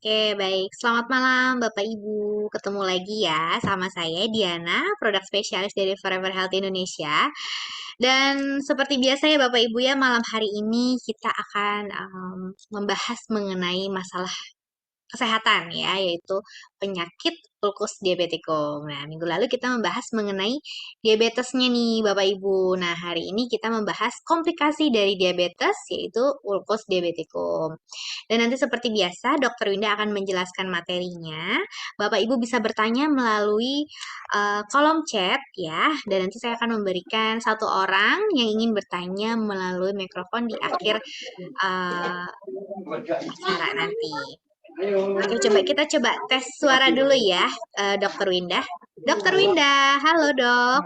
Oke, baik. Selamat malam, Bapak Ibu. Ketemu lagi ya sama saya, Diana, produk spesialis dari Forever Health Indonesia. Dan seperti biasa ya Bapak Ibu ya, malam hari ini kita akan membahas mengenai masalah kesehatan ya, yaitu penyakit ulkus diabetikum. Nah, minggu lalu kita membahas mengenai diabetesnya nih, Bapak Ibu. Nah, hari ini kita membahas komplikasi dari diabetes, yaitu ulkus diabetikum. Dan nanti seperti biasa, Dokter Winda akan menjelaskan materinya. Bapak Ibu bisa bertanya melalui kolom chat ya, dan nanti saya akan memberikan satu orang yang ingin bertanya melalui mikrofon di akhir uh, acara nanti. Oke, kita coba tes suara dulu ya, Dokter Winda. Dokter Winda, halo dok.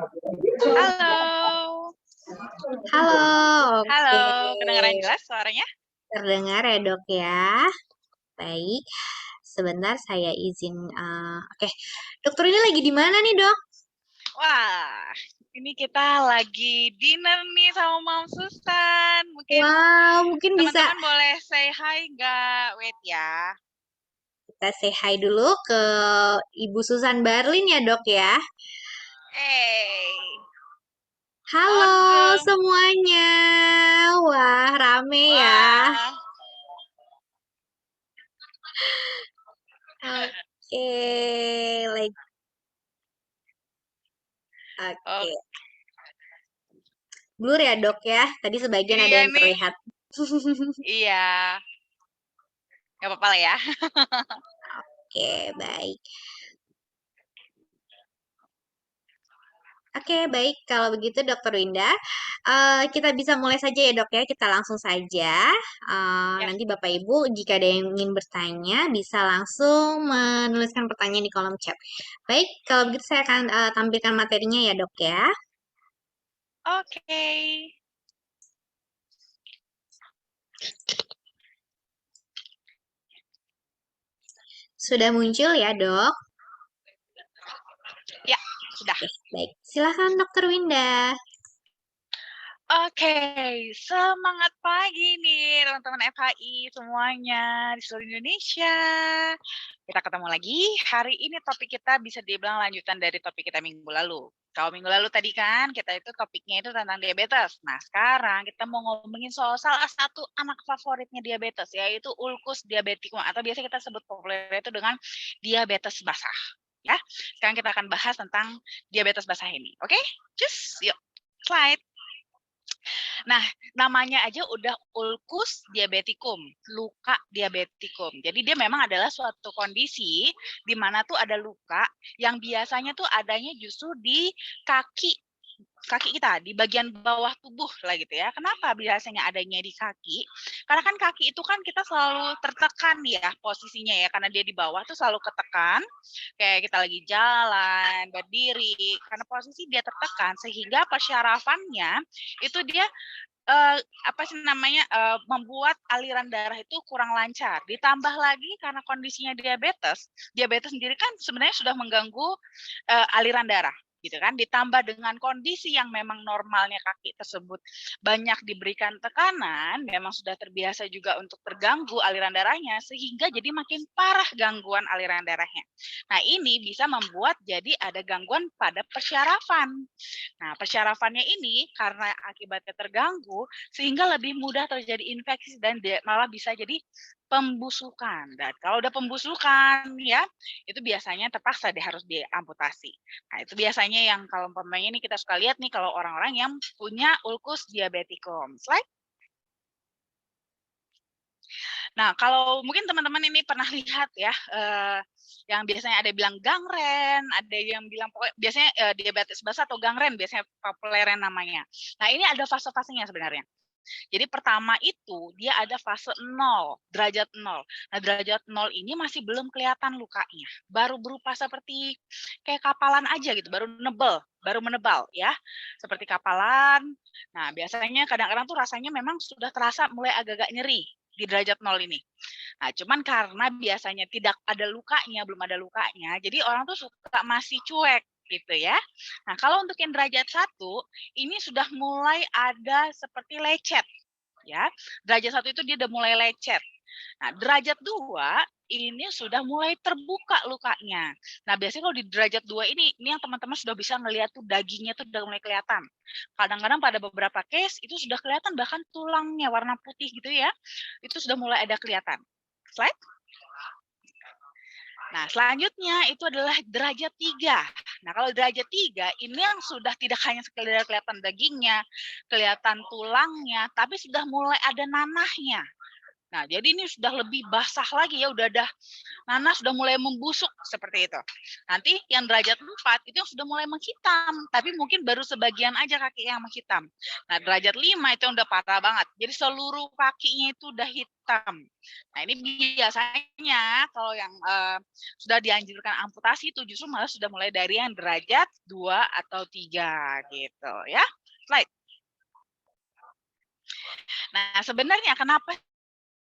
Halo. Halo, Halo, oke. kedengaran jelas suaranya? Terdengar ya dok ya. Baik, sebentar saya izin. Oke, dokter ini lagi di mana nih dok? Wah, ini kita lagi dinner nih sama Mam Susan. Mungkin Wow, mungkin bisa teman-teman boleh say hi nggak? Wait ya. kita say hi dulu ke Ibu Susan Barlin ya dok ya. Hey, Halo awesome. semuanya. Wah, rame ya. Wah, Oke, like oh, oke. Blur ya dok ya. Tadi sebagian ada iya yang nih. terlihat. Iya, nggak apa-apa lah ya. Oke, baik. Oke, baik. Kalau begitu, Dokter Winda, kita bisa mulai saja ya, Dok ya. Kita langsung saja. Ya, Nanti Bapak Ibu, jika ada yang ingin bertanya, bisa langsung menuliskan pertanyaan di kolom chat. Baik, kalau begitu saya akan tampilkan materinya ya, Dok ya. oke. Sudah muncul ya, Dok? Ya, sudah. Oke, baik. Silakan, Dokter Winda. Oke, semangat pagi nih teman-teman FHI semuanya di seluruh Indonesia. Kita ketemu lagi. Hari ini topik kita bisa dibilang lanjutan dari topik kita minggu lalu. Kalau minggu lalu tadi kan kita itu topiknya itu tentang diabetes. Nah sekarang kita mau ngomongin soal salah satu anak favoritnya diabetes, yaitu ulkus diabetikum atau biasa kita sebut populer itu dengan diabetes basah. Ya, sekarang kita akan bahas tentang diabetes basah ini. Oke, just yuk slide. Nah, namanya aja udah ulkus diabetikum, luka diabetikum. Jadi dia memang adalah suatu kondisi di mana tuh ada luka yang biasanya tuh adanya justru di kaki kaki kita di bagian bawah tubuh lah gitu ya. Kenapa biasanya adanya di kaki? Karena kan kaki itu kan kita selalu tertekan ya posisinya ya, karena dia di bawah tuh selalu ketekan, kayak kita lagi jalan, berdiri, karena posisi dia tertekan sehingga persyarafannya itu dia apa sih namanya, membuat aliran darah itu kurang lancar. Ditambah lagi karena kondisinya diabetes, diabetes sendiri kan sebenarnya sudah mengganggu, aliran darah, gitu kan. Ditambah dengan kondisi yang memang normalnya kaki tersebut banyak diberikan tekanan, memang sudah terbiasa juga untuk terganggu aliran darahnya, sehingga jadi makin parah gangguan aliran darahnya. Nah, ini bisa membuat jadi ada gangguan pada persyarafan. Nah, persyarafannya ini karena akibatnya terganggu, sehingga lebih mudah terjadi infeksi dan malah bisa jadi pembusukan. Dan kalau udah pembusukan ya, itu biasanya terpaksa harus diamputasi. Nah, itu biasanya yang kalau umpamanya ini kita suka lihat nih kalau orang-orang yang punya ulkus diabetikum. Slide. Nah, kalau mungkin teman-teman ini pernah lihat ya, yang biasanya ada bilang gangren, ada yang bilang pokoknya biasanya diabetes basah atau gangren biasanya populernya namanya. Nah, ini ada fase-fasenya sebenarnya. Jadi pertama itu dia ada fase 0, derajat 0. Nah, derajat 0 ini masih belum kelihatan lukanya. Baru berupa seperti kayak kapalan aja gitu, baru menebal ya. Seperti kapalan. Nah, biasanya kadang-kadang tuh rasanya memang sudah terasa mulai agak-agak nyeri di derajat 0 ini. Nah, cuman karena biasanya tidak ada lukanya, belum ada lukanya, jadi orang tuh suka masih cuek gitu ya. Nah, kalau untuk yang derajat 1, ini sudah mulai ada seperti lecet ya. Derajat 1 itu dia udah mulai lecet. Nah, derajat 2 ini sudah mulai terbuka lukanya. Nah, biasanya kalau di derajat 2 ini yang teman-teman sudah bisa ngelihat tuh dagingnya tuh udah mulai kelihatan. Kadang-kadang pada beberapa case itu sudah kelihatan bahkan tulangnya warna putih gitu ya. Itu sudah mulai ada kelihatan. Slide. Nah, selanjutnya itu adalah derajat 3. Nah, kalau derajat 3 ini yang sudah tidak hanya sekedar kelihatan dagingnya, kelihatan tulangnya, tapi sudah mulai ada nanahnya. Nah, jadi ini sudah lebih basah lagi ya, udah ada nanas sudah mulai membusuk seperti itu. Nanti yang derajat 4 itu yang sudah mulai menghitam, tapi mungkin baru sebagian aja kaki yang menghitam. Nah, derajat 5 itu yang udah parah banget. Jadi seluruh kakinya itu udah hitam. Nah, ini biasanya kalau yang sudah dianjurkan amputasi itu justru malah sudah mulai dari yang derajat 2 atau 3 gitu ya. Slide. Nah, sebenarnya kenapa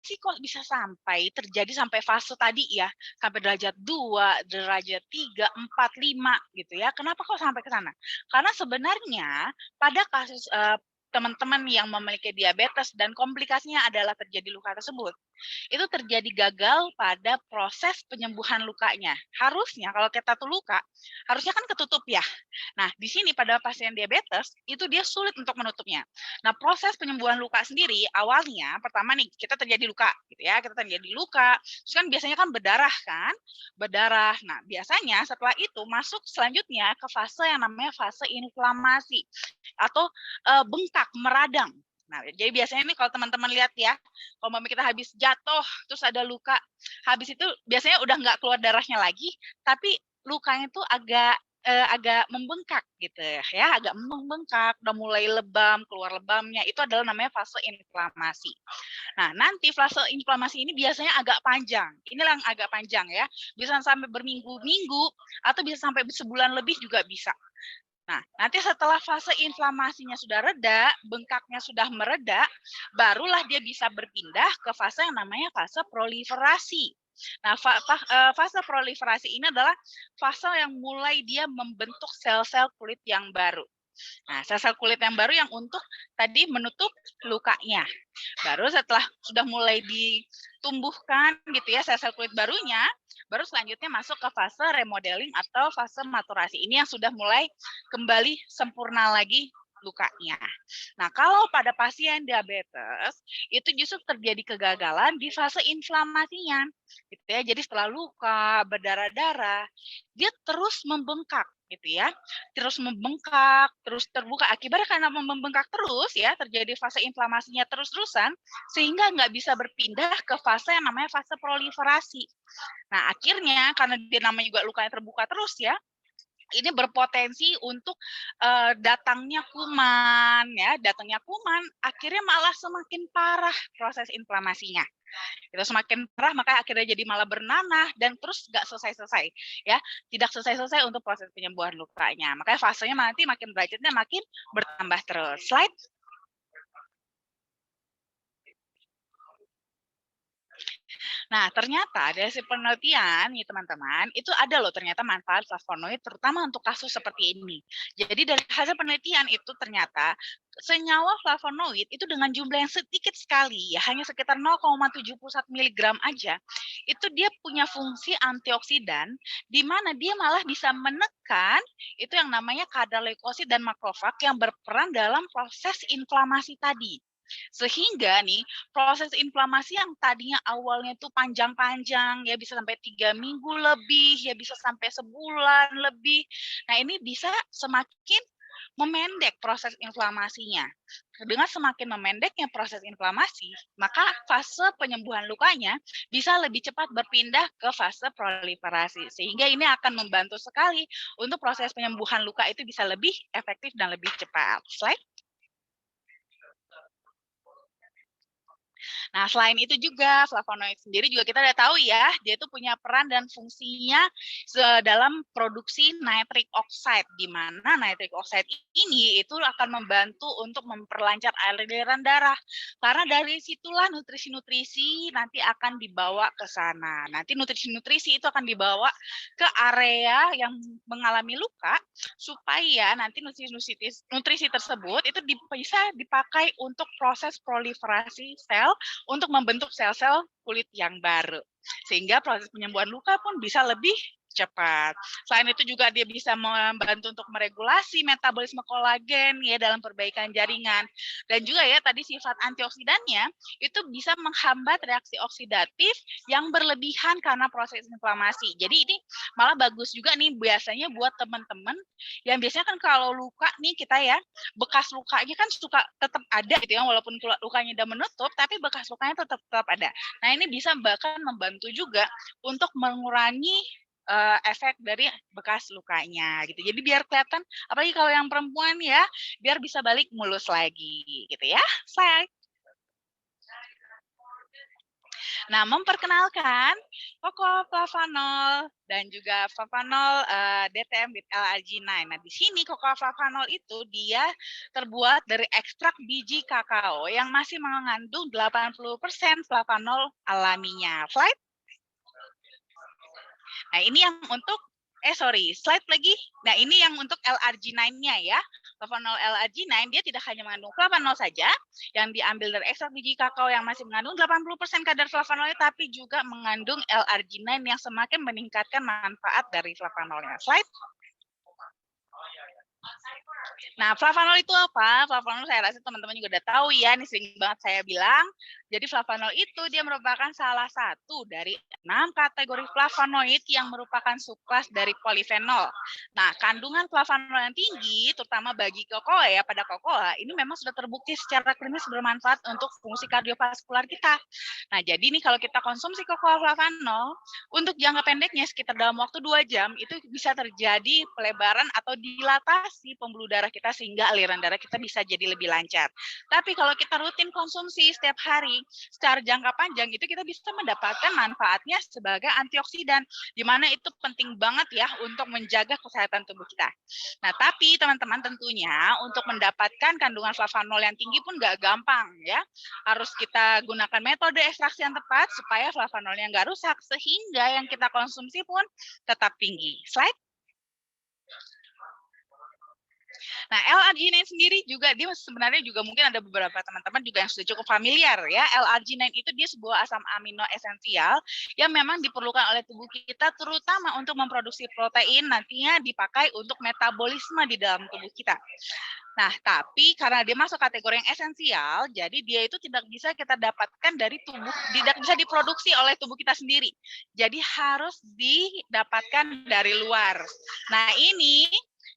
sih kok bisa sampai terjadi sampai fase tadi ya, sampai derajat 2, derajat 3, 4, 5 gitu ya. Kenapa kok sampai ke sana? Karena sebenarnya pada kasus, teman-teman yang memiliki diabetes dan komplikasinya adalah terjadi luka tersebut, itu terjadi gagal pada proses penyembuhan lukanya. Harusnya kalau kita tuh luka, harusnya kan ketutup ya. Nah, di sini pada pasien diabetes, itu dia sulit untuk menutupnya. Nah, proses penyembuhan luka sendiri, awalnya, pertama nih, kita terjadi luka, gitu ya, kita terjadi luka, terus kan biasanya kan berdarah kan, berdarah. Nah, biasanya setelah itu masuk selanjutnya ke fase yang namanya fase inflamasi, atau bengkak, meradang. Nah, jadi biasanya nih kalau teman-teman lihat ya, kalau kita habis jatuh, terus ada luka, habis itu biasanya udah nggak keluar darahnya lagi, tapi lukanya itu agak membengkak gitu ya, agak membengkak, udah mulai lebam, keluar lebamnya, itu adalah namanya fase inflamasi. Nah, nanti fase inflamasi ini biasanya agak panjang, inilah yang agak panjang ya, bisa sampai berminggu-minggu, atau bisa sampai sebulan lebih juga bisa. Nah, nanti setelah fase inflamasinya sudah reda, bengkaknya sudah mereda, barulah dia bisa berpindah ke fase yang namanya fase proliferasi. Nah, fase proliferasi ini adalah fase yang mulai dia membentuk sel-sel kulit yang baru. Nah, sel-sel kulit yang baru yang untuk tadi menutup lukanya. Baru setelah sudah mulai ditumbuhkan gitu ya sel-sel kulit barunya, baru selanjutnya masuk ke fase remodeling atau fase maturasi. Ini yang sudah mulai kembali sempurna lagi lukanya. Nah, kalau pada pasien diabetes, itu justru terjadi kegagalan di fase inflamasinya. Gitu ya. Jadi setelah luka, berdarah-darah, dia terus membengkak gitu ya. Terus membengkak, terus terbuka. Akibatnya karena membengkak terus ya, terjadi fase inflamasinya terus-terusan, sehingga nggak bisa berpindah ke fase yang namanya fase proliferasi. Nah, akhirnya karena dia namanya juga lukanya terbuka terus ya, ini berpotensi untuk datangnya kuman ya, datangnya kuman akhirnya malah semakin parah proses inflamasinya. Itu semakin parah maka akhirnya jadi malah bernanah dan terus nggak selesai-selesai ya, tidak selesai-selesai untuk proses penyembuhan lukanya. Makanya fasenya nanti makin derajatnya makin bertambah terus. Slide. Nah, ternyata dari hasil penelitian nih teman-teman, itu ada loh ternyata manfaat flavonoid terutama untuk kasus seperti ini. Jadi dari hasil penelitian itu ternyata senyawa flavonoid itu dengan jumlah yang sedikit sekali, ya hanya sekitar 0,71 mg aja, itu dia punya fungsi antioksidan di mana dia malah bisa menekan itu yang namanya kadar leukosit dan makrofag yang berperan dalam proses inflamasi tadi. Sehingga nih proses inflamasi yang tadinya awalnya itu panjang-panjang ya bisa sampai 3 minggu lebih, ya bisa sampai sebulan lebih. Nah, ini bisa semakin memendek proses inflamasinya. Dengan semakin memendeknya proses inflamasi, maka fase penyembuhan lukanya bisa lebih cepat berpindah ke fase proliferasi. Sehingga ini akan membantu sekali untuk proses penyembuhan luka itu bisa lebih efektif dan lebih cepat. Slide. Nah, selain itu juga flavonoid sendiri juga kita udah tahu ya, dia itu punya peran dan fungsinya dalam produksi nitric oxide, di mana nitric oxide ini itu akan membantu untuk memperlancar aliran darah. Karena dari situlah nutrisi-nutrisi nanti akan dibawa ke sana. Nanti nutrisi-nutrisi itu akan dibawa ke area yang mengalami luka supaya nanti nutrisi tersebut itu bisa dipakai untuk proses proliferasi sel untuk membentuk sel-sel kulit yang baru. Sehingga proses penyembuhan luka pun bisa lebih cepat. Selain itu juga dia bisa membantu untuk meregulasi metabolisme kolagen ya dalam perbaikan jaringan. Dan juga ya tadi sifat antioksidannya itu bisa menghambat reaksi oksidatif yang berlebihan karena proses inflamasi. Jadi ini malah bagus juga nih biasanya buat teman-teman yang biasanya kan kalau luka nih kita ya, bekas lukanya kan suka tetap ada gitu ya, walaupun lukanya udah menutup, tapi bekas lukanya tetap ada. Nah ini bisa bahkan membantu juga untuk mengurangi efek dari bekas lukanya gitu. Jadi biar kelihatan, apalagi kalau yang perempuan ya, biar bisa balik mulus lagi gitu ya. Slide. Nah, memperkenalkan Cocoa-Flavanol dan juga Flavanol DTM with L-arginine. Nah, di sini Cocoa-Flavanol itu dia terbuat dari ekstrak biji kakao yang masih mengandung 80% flavanol alaminya. Slide. Nah, ini yang untuk slide lagi. Nah, ini yang untuk L-arginine-nya ya. Flavanol L-arginine dia tidak hanya mengandung flavanol saja yang diambil dari ekstrak biji kakao yang masih mengandung 80% kadar flavanolnya, tapi juga mengandung L-arginine yang semakin meningkatkan manfaat dari flavanolnya. Slide. Nah, flavanol itu apa? Flavanol saya rasa teman-teman juga udah tahu ya, ini sering banget saya bilang. Jadi flavanol itu dia merupakan salah satu dari 6 kategori flavonoid yang merupakan subkelas dari polifenol. Nah, kandungan flavanol yang tinggi, terutama bagi kokoa ya, pada kokoa, ini memang sudah terbukti secara klinis bermanfaat untuk fungsi kardiovaskular kita. Nah, jadi nih kalau kita konsumsi kokoa flavanol, untuk jangka pendeknya sekitar dalam waktu 2 jam, itu bisa terjadi pelebaran atau dilatasi pembuluh darah kita sehingga aliran darah kita bisa jadi lebih lancar. Tapi kalau kita rutin konsumsi setiap hari, secara jangka panjang itu kita bisa mendapatkan manfaatnya sebagai antioksidan, di mana itu penting banget ya untuk menjaga kesehatan tubuh kita. Nah, tapi teman-teman tentunya untuk mendapatkan kandungan flavanol yang tinggi pun nggak gampang ya. Harus kita gunakan metode ekstraksi yang tepat supaya flavanolnya nggak rusak, sehingga yang kita konsumsi pun tetap tinggi. Slide. Nah, L-arginine sendiri juga dia sebenarnya juga mungkin ada beberapa teman-teman juga yang sudah cukup familiar ya. L-arginine itu dia sebuah asam amino esensial yang memang diperlukan oleh tubuh kita terutama untuk memproduksi protein nantinya dipakai untuk metabolisme di dalam tubuh kita. Nah, tapi karena dia masuk kategori yang esensial, jadi dia itu tidak bisa kita dapatkan dari tubuh, tidak bisa diproduksi oleh tubuh kita sendiri. Jadi harus didapatkan dari luar. Nah, ini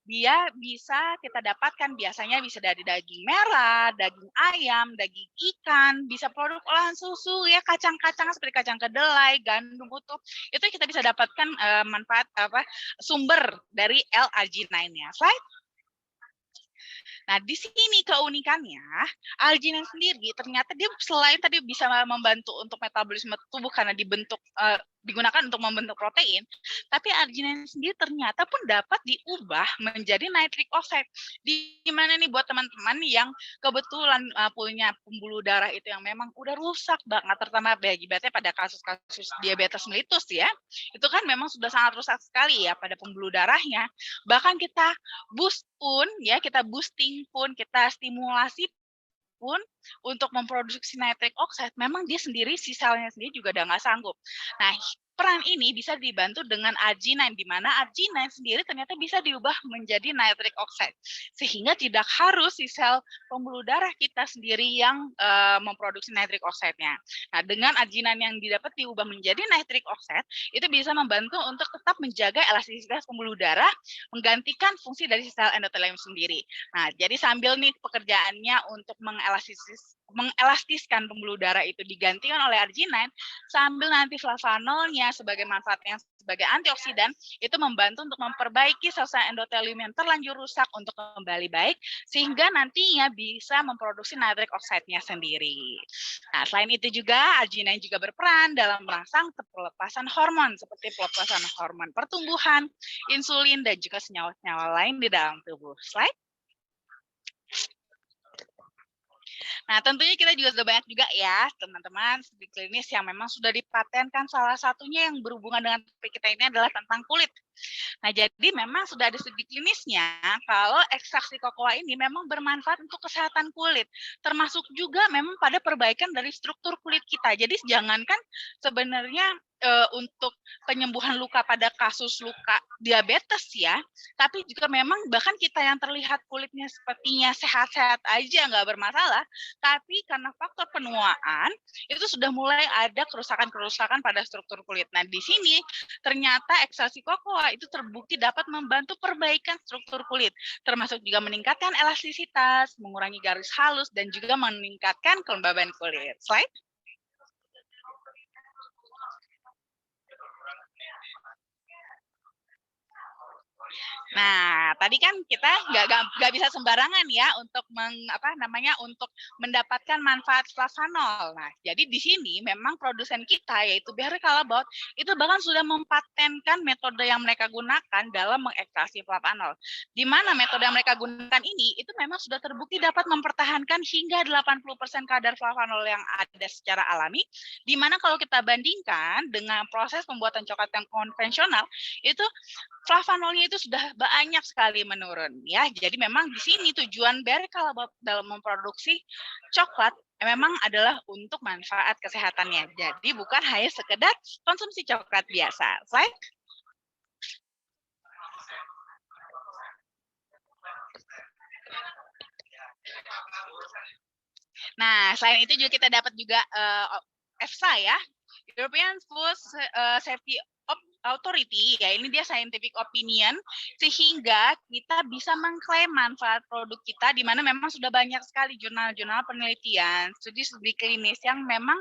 dia bisa kita dapatkan biasanya bisa dari daging merah, daging ayam, daging ikan, bisa produk olahan susu ya, kacang-kacang seperti kacang kedelai, gandum utuh. Itu kita bisa dapatkan manfaat sumber dari L-arginine-nya. Slide. Nah, di sini keunikannya, arginine sendiri ternyata dia selain tadi bisa membantu untuk metabolisme tubuh karena digunakan untuk membentuk protein, tapi arginine sendiri ternyata pun dapat diubah menjadi nitric oxide. Di mana nih buat teman-teman yang kebetulan punya pembuluh darah itu yang memang udah rusak banget, terutama akibatnya pada kasus-kasus diabetes mellitus ya, itu kan memang sudah sangat rusak sekali ya pada pembuluh darahnya. Bahkan kita kita boosting pun, kita stimulasi pun untuk memproduksi nitric oxide, memang dia sendiri, si selnya sendiri juga udah nggak sanggup. Nah, peran ini bisa dibantu dengan arginine, di mana arginine sendiri ternyata bisa diubah menjadi nitric oxide. Sehingga tidak harus si sel pembuluh darah kita sendiri yang memproduksi nitric oxide-nya. Nah, dengan arginine yang didapat diubah menjadi nitric oxide, itu bisa membantu untuk tetap menjaga elastisitas pembuluh darah, menggantikan fungsi dari sel endotelium sendiri. Nah, jadi sambil nih pekerjaannya untuk mengelastiskan pembuluh darah itu digantikan oleh arginine, sambil nanti flavanolnya sebagai manfaatnya sebagai antioksidan itu membantu untuk memperbaiki sel-sel endotelium yang terlanjur rusak untuk kembali baik, sehingga nantinya bisa memproduksi nitric oxide-nya sendiri. Nah, selain itu juga arginine juga berperan dalam merangsang pelepasan hormon seperti pelepasan hormon pertumbuhan, insulin, dan juga senyawa-senyawa lain di dalam tubuh. Slide. Nah, tentunya kita juga sudah banyak juga ya teman-teman studi klinis yang memang sudah dipatenkan, salah satunya yang berhubungan dengan topik kita ini adalah tentang kulit. Nah, jadi memang sudah ada studi klinisnya kalau ekstraksi kokoa ini memang bermanfaat untuk kesehatan kulit, termasuk juga memang pada perbaikan dari struktur kulit kita. Jadi jangankan sebenarnya untuk penyembuhan luka pada kasus luka diabetes ya, tapi juga memang bahkan kita yang terlihat kulitnya sepertinya sehat-sehat aja nggak bermasalah, tapi karena faktor penuaan itu sudah mulai ada kerusakan-kerusakan pada struktur kulit. Nah, di sini ternyata ekstraksi kokoa itu terbukti dapat membantu perbaikan struktur kulit, termasuk juga meningkatkan elastisitas, mengurangi garis halus, dan juga meningkatkan kelembaban kulit. Slide. Nah, tadi kan kita nggak bisa sembarangan ya untuk untuk mendapatkan manfaat flavanol. Nah, jadi di sini memang produsen kita yaitu Berry Callebaut itu bahkan sudah mempatenkan metode yang mereka gunakan dalam mengekstraksi flavanol. Di mana metode yang mereka gunakan ini itu memang sudah terbukti dapat mempertahankan hingga 80% kadar flavanol yang ada secara alami. Di mana kalau kita bandingkan dengan proses pembuatan coklat yang konvensional itu flavanolnya itu sudah banyak sekali menurun ya. Jadi memang di sini tujuan Berry Callebaut dalam memproduksi coklat memang adalah untuk manfaat kesehatannya. Jadi bukan hanya sekedar konsumsi coklat biasa. Slide. Nah, selain itu juga kita dapat juga EFSA ya, European Food Safety Authority, ya ini dia scientific opinion, sehingga kita bisa mengklaim manfaat produk kita, di mana memang sudah banyak sekali jurnal-jurnal penelitian, studi-studi klinis yang memang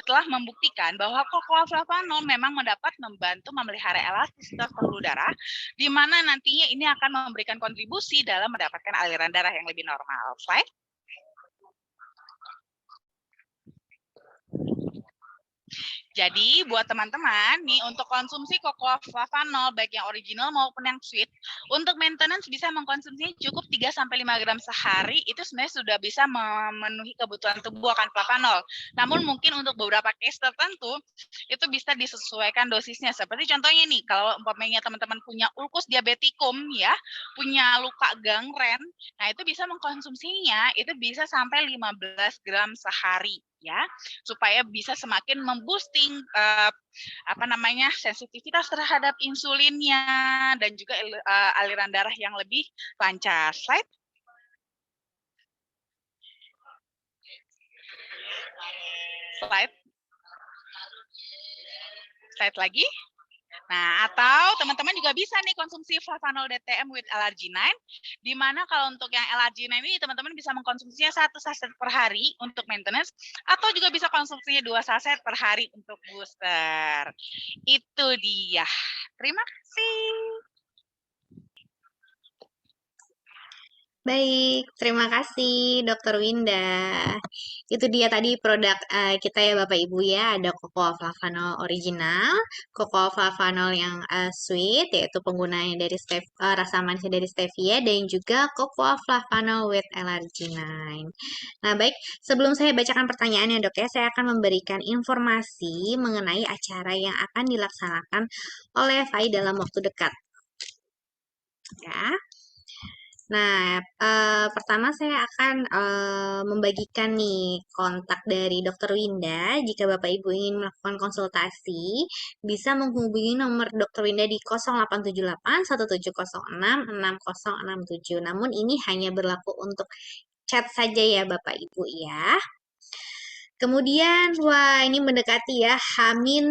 telah membuktikan bahwa cocoa flavanol memang dapat membantu memelihara elastisitas pembuluh darah, di mana nantinya ini akan memberikan kontribusi dalam mendapatkan aliran darah yang lebih normal. Slide. Jadi buat teman-teman nih untuk konsumsi cocoa flavanol baik yang original maupun yang sweet, untuk maintenance bisa mengkonsumsi cukup 3-5 gram sehari, itu sebenarnya sudah bisa memenuhi kebutuhan tubuh akan flavanol. Namun mungkin untuk beberapa case tertentu itu bisa disesuaikan dosisnya. Seperti contohnya nih, kalau umpamanya teman-teman punya ulkus diabetikum ya, punya luka gangren, nah itu bisa mengkonsumsinya itu bisa sampai 15 gram sehari ya, supaya bisa semakin memboosting sensitivitas terhadap insulinnya dan juga aliran darah yang lebih lancar. Slide. Slide. Slide lagi. Nah, atau teman-teman juga bisa nih konsumsi flavanol DTM with L-arginine, di mana kalau untuk yang L-arginine ini teman-teman bisa mengkonsumsinya 1 saset per hari untuk maintenance, atau juga bisa konsumsinya 2 saset per hari untuk booster. Itu dia. Terima kasih. Baik, terima kasih Dokter Winda. Itu dia tadi produk kita ya Bapak Ibu ya. Ada Cocoa Flavanol original, Cocoa Flavanol yang sweet, yaitu penggunaannya dari rasa manisnya dari stevia, dan juga Cocoa Flavanol with L-arginine. Nah baik, sebelum saya bacakan pertanyaannya Dok ya, saya akan memberikan informasi mengenai acara yang akan dilaksanakan oleh FAI dalam waktu dekat. Ya. Nah, pertama saya akan membagikan nih kontak dari Dokter Winda. Jika Bapak Ibu ingin melakukan konsultasi, bisa menghubungi nomor Dokter Winda di 0878 1706 6067. Namun ini hanya berlaku untuk chat saja ya Bapak Ibu ya. Kemudian, wah ini mendekati ya, Hamin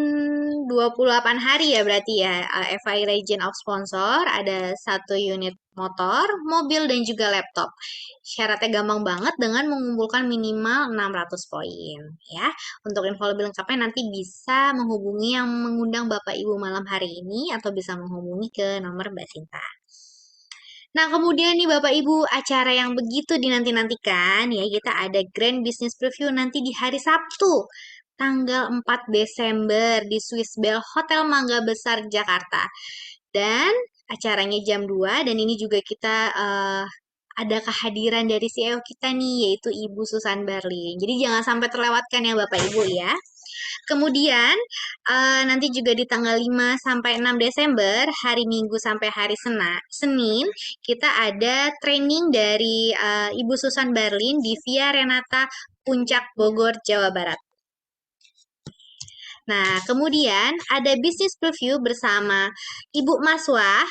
28 hari ya berarti ya, FI Region of Sponsor, ada 1 unit motor, mobil, dan juga laptop. Syaratnya gampang banget dengan mengumpulkan minimal 600 poin ya. Untuk info lebih lengkapnya nanti bisa menghubungi yang mengundang Bapak Ibu malam hari ini, atau bisa menghubungi ke nomor Mbak Sinta. Nah, kemudian nih Bapak Ibu, acara yang begitu dinanti-nantikan ya, kita ada Grand Business Preview nanti di hari Sabtu, tanggal 4 Desember di Swiss Bell Hotel Mangga Besar, Jakarta. Dan acaranya jam 2, dan ini juga kita ada kehadiran dari CEO kita nih, yaitu Ibu Susan Berlin. Jadi jangan sampai terlewatkan ya Bapak Ibu ya. Kemudian nanti juga di tanggal 5 sampai 6 Desember, hari Minggu sampai hari Senin, kita ada training dari Ibu Susan Berlin di Via Renata Puncak Bogor, Jawa Barat. Nah, kemudian ada bisnis preview bersama Ibu Maswah,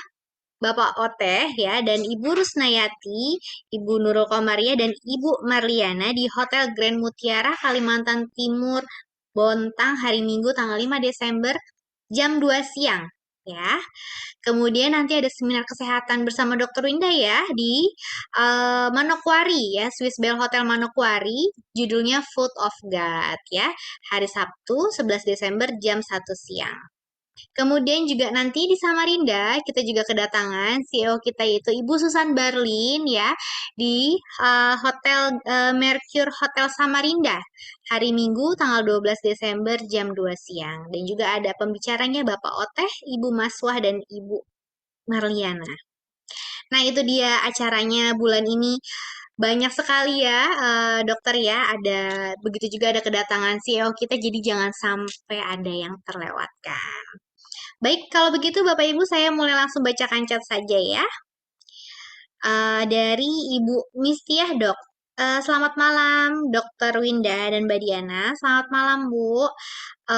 Bapak Oteh ya, dan Ibu Rusnayati, Ibu Nurul Komaria, dan Ibu Marliana di Hotel Grand Mutiara, Kalimantan Timur, Bontang, hari Minggu tanggal 5 Desember jam 2 siang ya. Kemudian nanti ada seminar kesehatan bersama Dr. Winda ya di Manokwari ya, Swiss Bell Hotel Manokwari, judulnya Food of God ya, hari Sabtu 11 Desember jam 1 siang. Kemudian juga nanti di Samarinda kita juga kedatangan CEO kita yaitu Ibu Susan Barlin ya di Hotel Mercure Hotel Samarinda hari Minggu tanggal 12 Desember jam 2 siang. Dan juga ada pembicaranya Bapak Oteh, Ibu Maswah dan Ibu Marliana. Nah, itu dia acaranya bulan ini. Banyak sekali ya, dokter ya. Ada begitu juga ada kedatangan CEO kita, jadi jangan sampai ada yang terlewatkan. Baik, kalau begitu Bapak Ibu saya mulai langsung bacakan chat saja ya. Dari Ibu Mistiah Dok. Selamat malam Dokter Winda dan Mbak Diana. Selamat malam Bu.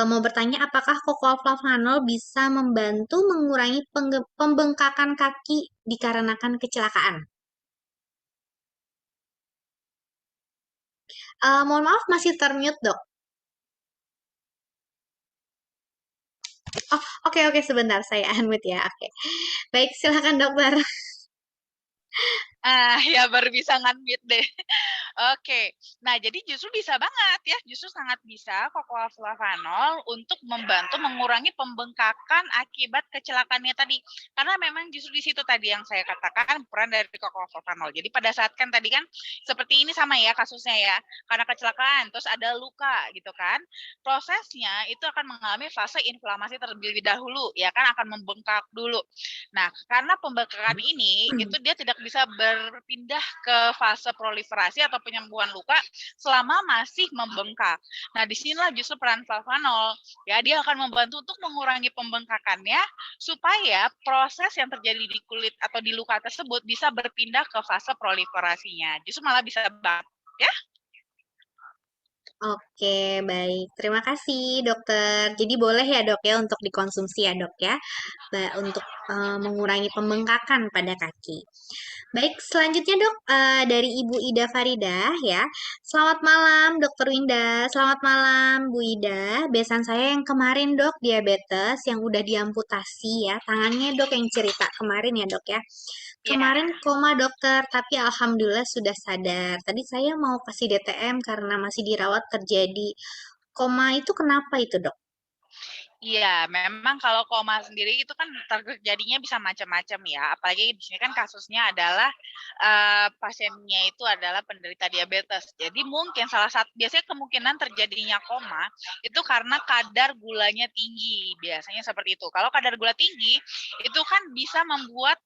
Mau bertanya apakah Flavanol bisa membantu mengurangi pembengkakan kaki dikarenakan kecelakaan? Mohon maaf masih termute Dok. Oh, oke, sebentar saya unmute ya. Oke. Baik, silakan dokter. Ya baru bisa nge-unmute deh. Oke, nah jadi justru bisa banget ya, justru sangat bisa cocoa flavanol untuk membantu mengurangi pembengkakan akibat kecelakaannya tadi. Karena memang justru di situ tadi yang saya katakan peran dari cocoa flavanol. Jadi pada saat kan tadi kan seperti ini sama ya kasusnya ya, karena kecelakaan terus ada luka gitu kan, prosesnya itu akan mengalami fase inflamasi terlebih dahulu ya kan, akan membengkak dulu. Nah, karena pembengkakan ini itu dia tidak bisa berpindah ke fase proliferasi atau penyembuhan luka selama masih membengkak. Nah, disinilah justru peran flavanol. Ya, dia akan membantu untuk mengurangi pembengkakannya supaya proses yang terjadi di kulit atau di luka tersebut bisa berpindah ke fase proliferasinya. Justru malah bisa banget ya. Oke, baik. Terima kasih, dokter. Jadi boleh ya, dok ya, untuk dikonsumsi ya, dok ya, untuk mengurangi pembengkakan pada kaki. Baik, selanjutnya dok, dari Ibu Ida Farida ya. Selamat malam, Dokter Winda. Selamat malam, Bu Ida. Besan saya yang kemarin dok, diabetes, yang udah diamputasi ya. Tangannya dok yang cerita kemarin ya, dok ya. Iya. Kemarin koma dokter, tapi alhamdulillah sudah sadar. Tadi saya mau kasih DTM karena masih dirawat terjadi koma itu kenapa itu dok? Iya, memang kalau koma sendiri itu kan terjadinya bisa macam-macam ya. Apalagi di sini kan kasusnya adalah pasiennya itu adalah penderita diabetes. Jadi mungkin salah satu biasanya kemungkinan terjadinya koma itu karena kadar gulanya tinggi. Biasanya seperti itu. Kalau kadar gula tinggi itu kan bisa membuat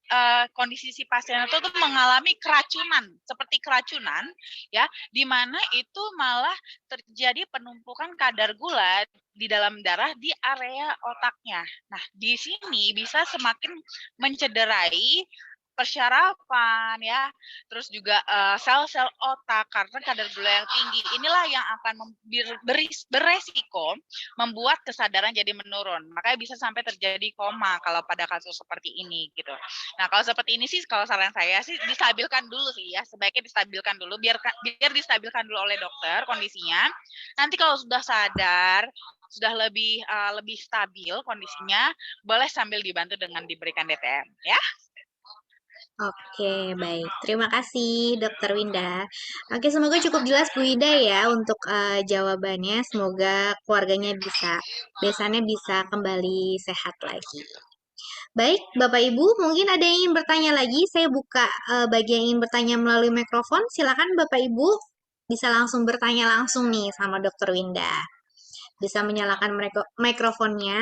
kondisi si pasien itu tuh mengalami keracunan, seperti keracunan ya, di mana itu malah terjadi penumpukan kadar gula di dalam darah di area otaknya. Nah, di sini bisa semakin mencederai persyarafan ya, terus juga sel-sel otak karena kadar gula yang tinggi. Inilah yang akan beresiko membuat kesadaran jadi menurun. Makanya bisa sampai terjadi koma kalau pada kasus seperti ini gitu. Nah, kalau seperti ini sih kalau saran saya sih distabilkan dulu sih ya, sebaiknya distabilkan dulu biar distabilkan dulu oleh dokter kondisinya. Nanti kalau sudah sadar, sudah lebih stabil kondisinya, boleh sambil dibantu dengan diberikan DTM ya. Oke, baik. Terima kasih, Dokter Winda. Oke, semoga cukup jelas Bu Ida ya untuk jawabannya. Semoga keluarganya bisa, besannya bisa kembali sehat lagi. Baik, Bapak Ibu, mungkin ada yang ingin bertanya lagi. Saya buka bagi yang ingin bertanya melalui mikrofon. Silakan Bapak Ibu bisa langsung bertanya langsung nih sama Dokter Winda. Bisa menyalakan mikrofonnya,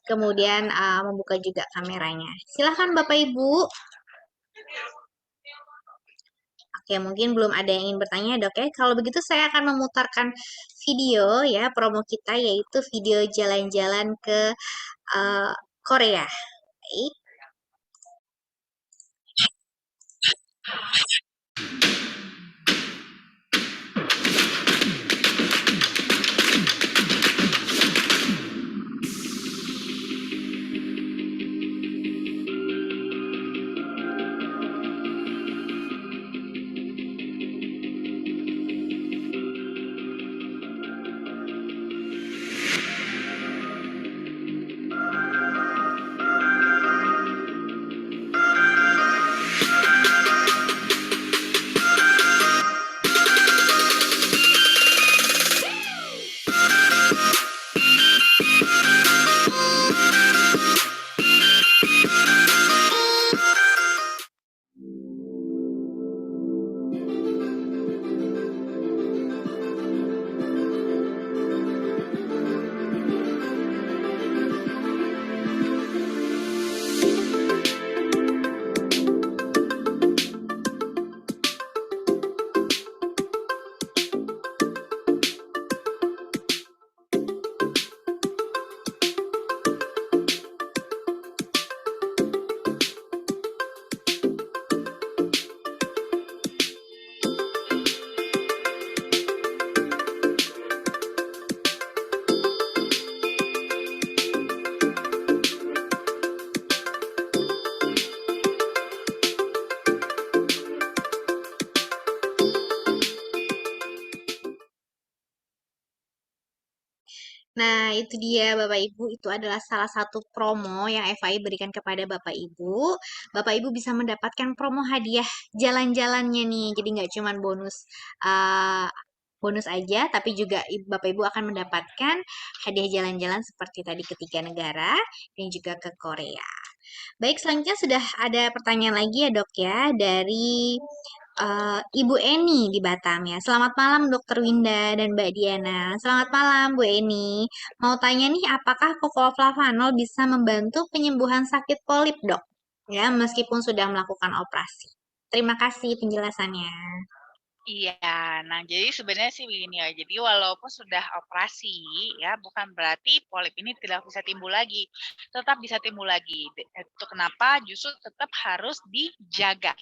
kemudian membuka juga kameranya. Silakan Bapak Ibu. Oke, mungkin belum ada yang ingin bertanya, Dok ya. Kalau begitu saya akan memutarkan video ya promo kita yaitu video jalan-jalan ke eh, Korea. Baik. Nah, itu dia Bapak Ibu, itu adalah salah satu promo yang FAI berikan kepada Bapak Ibu. Bapak Ibu bisa mendapatkan promo hadiah jalan-jalannya nih. Jadi nggak cuma uh, bonus aja, tapi juga Bapak Ibu akan mendapatkan hadiah jalan-jalan seperti tadi ke 3 negara dan juga ke Korea. Baik, selanjutnya sudah ada pertanyaan lagi ya dok ya dari Ibu Eni di Batam ya. Selamat malam Dokter Winda dan Mbak Diana. Selamat malam Bu Eni. Mau tanya nih, apakah Flavanol bisa membantu penyembuhan sakit polip dok? Ya, meskipun sudah melakukan operasi. Terima kasih penjelasannya. Iya, nah jadi sebenarnya sih begini ya, jadi walaupun sudah operasi ya, bukan berarti polip ini tidak bisa timbul lagi, tetap bisa timbul lagi. Itu kenapa justru tetap harus dijaga,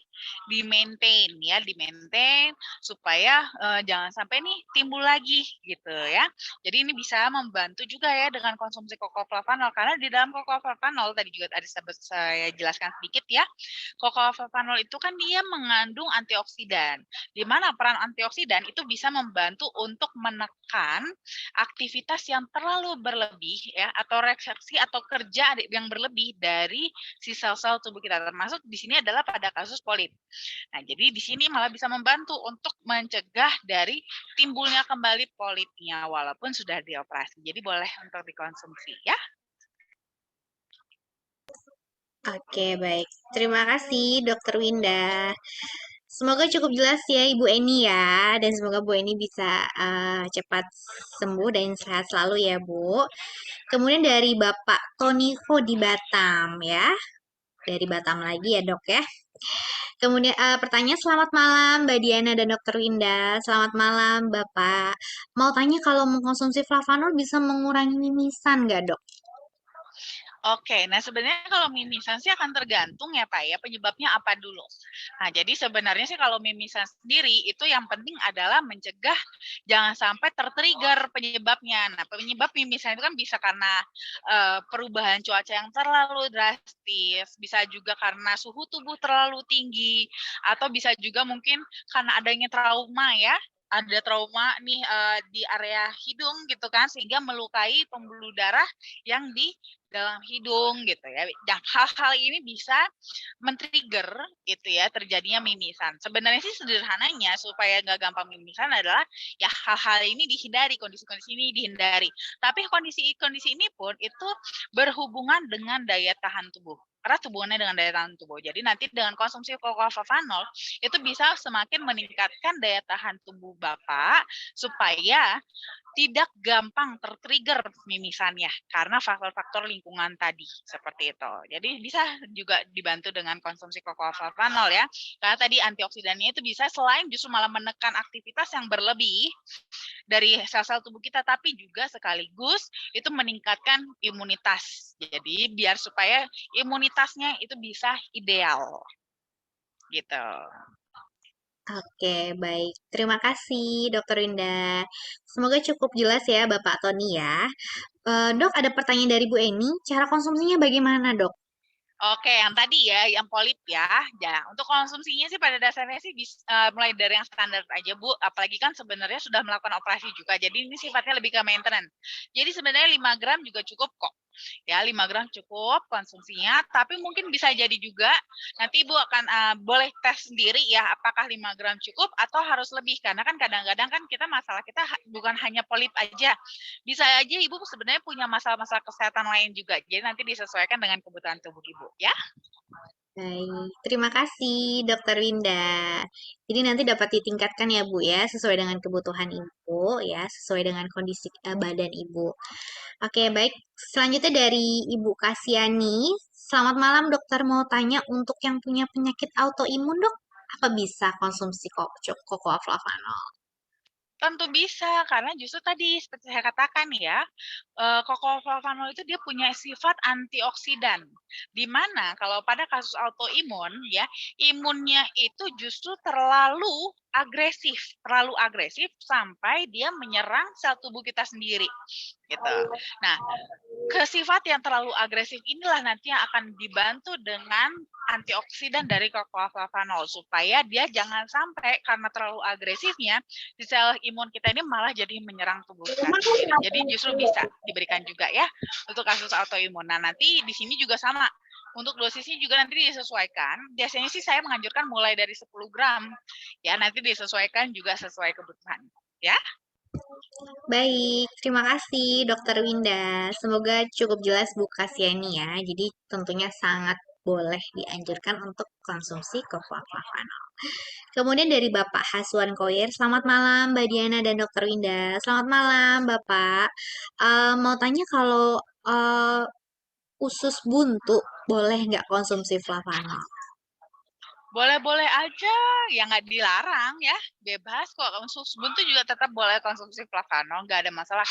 di-maintain ya, di-maintain supaya jangan sampai nih timbul lagi gitu ya. Jadi ini bisa membantu juga ya dengan konsumsi Flavanol, karena di dalam Flavanol tadi juga ada saya jelaskan sedikit ya, Flavanol itu kan dia mengandung antioksidan, di mana peran antioksidan itu bisa membantu untuk menekan aktivitas yang terlalu berlebih ya, atau reaksi atau kerja yang berlebih dari si sel-sel tubuh kita, termasuk di sini adalah pada kasus polip. Nah, jadi di sini malah bisa membantu untuk mencegah dari timbulnya kembali polipnya walaupun sudah dioperasi. Jadi boleh untuk dikonsumsi ya. Oke, baik. Terima kasih Dokter Winda. Semoga cukup jelas ya Ibu Eni ya, dan semoga Bu Eni bisa cepat sembuh dan sehat selalu ya Bu. Kemudian dari Bapak Toniko di Batam ya, dari Batam lagi ya dok ya. Kemudian pertanyaan selamat malam Mbak Diana dan Dokter Winda. Selamat malam Bapak. Mau tanya kalau mengkonsumsi flavanol bisa mengurangi mimisan nggak dok? Oke, nah sebenarnya kalau mimisan sih akan tergantung ya Pak ya, penyebabnya apa dulu. Nah, jadi sebenarnya sih kalau mimisan sendiri itu yang penting adalah mencegah jangan sampai tertrigger penyebabnya. Nah, penyebab mimisan itu kan bisa karena perubahan cuaca yang terlalu drastis, bisa juga karena suhu tubuh terlalu tinggi, atau bisa juga mungkin karena adanya trauma ya, ada trauma nih di area hidung gitu kan, sehingga melukai pembuluh darah yang di dalam hidung gitu ya. Nah, hal-hal ini bisa men-trigger itu ya terjadinya mimisan. Sebenarnya sih sederhananya supaya nggak gampang mimisan adalah ya hal-hal ini dihindari, kondisi-kondisi ini dihindari. Tapi kondisi-kondisi ini pun itu berhubungan dengan daya tahan tubuh. Erat hubungannya dengan daya tahan tubuh. Jadi nanti dengan konsumsi Flavanol itu bisa semakin meningkatkan daya tahan tubuh Bapak supaya tidak gampang tertrigger mimisannya karena faktor-faktor lingkungan tadi seperti itu. Jadi bisa juga dibantu dengan konsumsi kokoflavanol ya. Karena tadi antioksidannya itu bisa selain justru malah menekan aktivitas yang berlebih dari sel-sel tubuh kita, tapi juga sekaligus itu meningkatkan imunitas. Jadi biar supaya imunitasnya itu bisa ideal gitu. Oke, baik. Terima kasih, Dokter Winda. Semoga cukup jelas ya, Bapak Tony ya. Dok, ada pertanyaan dari Bu Eni. Cara konsumsinya bagaimana, Dok? Oke, yang tadi ya, yang polip ya. Ya, untuk konsumsinya sih pada dasarnya sih mulai dari yang standar aja, Bu. Apalagi kan sebenarnya sudah melakukan operasi juga. Jadi ini sifatnya lebih ke maintenance. Jadi sebenarnya 5 gram juga cukup kok. Ya, 5 gram cukup konsumsinya, tapi mungkin bisa jadi juga nanti Ibu akan boleh tes sendiri ya apakah 5 gram cukup atau harus lebih. Karena kan kadang-kadang kan kita masalah kita bukan hanya polip aja. Bisa aja Ibu sebenarnya punya masalah-masalah kesehatan lain juga. Jadi nanti disesuaikan dengan kebutuhan tubuh Ibu ya. Baik, terima kasih, Dokter Winda. Jadi nanti dapat ditingkatkan ya, Bu ya, sesuai dengan kebutuhan Ibu ya, sesuai dengan kondisi badan Ibu. Oke, baik. Selanjutnya dari Ibu Kasiani. Selamat malam, dokter. Mau tanya untuk yang punya penyakit autoimun, dok, apa bisa konsumsi cocoa flavanol? Tentu bisa, karena justru tadi seperti saya katakan ya, Flavanol itu dia punya sifat antioksidan. Di mana kalau pada kasus autoimun ya, imunnya itu justru terlalu agresif sampai dia menyerang sel tubuh kita sendiri, gitu. Nah, sifat yang terlalu agresif inilah nanti yang akan dibantu dengan antioksidan dari flavanol supaya dia jangan sampai karena terlalu agresifnya di sel imun kita ini malah jadi menyerang tubuh kita sendiri. Jadi justru bisa diberikan juga ya untuk kasus autoimun. Nah, nanti di sini juga sama. Untuk dosisnya juga nanti disesuaikan. Biasanya sih saya menganjurkan mulai dari 10 gram. Ya, nanti disesuaikan juga sesuai kebutuhan. Ya. Baik, terima kasih Dokter Winda. Semoga cukup jelas Bu Kasiani ya. Jadi tentunya sangat boleh dianjurkan untuk konsumsi cocoa flavanol. Kemudian dari Bapak Haswan Koyer, selamat malam Mbak Diana dan Dokter Winda. Selamat malam Bapak. Mau tanya kalau usus buntu boleh nggak konsumsi flavanol? Boleh-boleh aja, ya nggak dilarang ya, bebas kok. Usus buntu juga tetap boleh konsumsi flavanol, nggak ada masalah.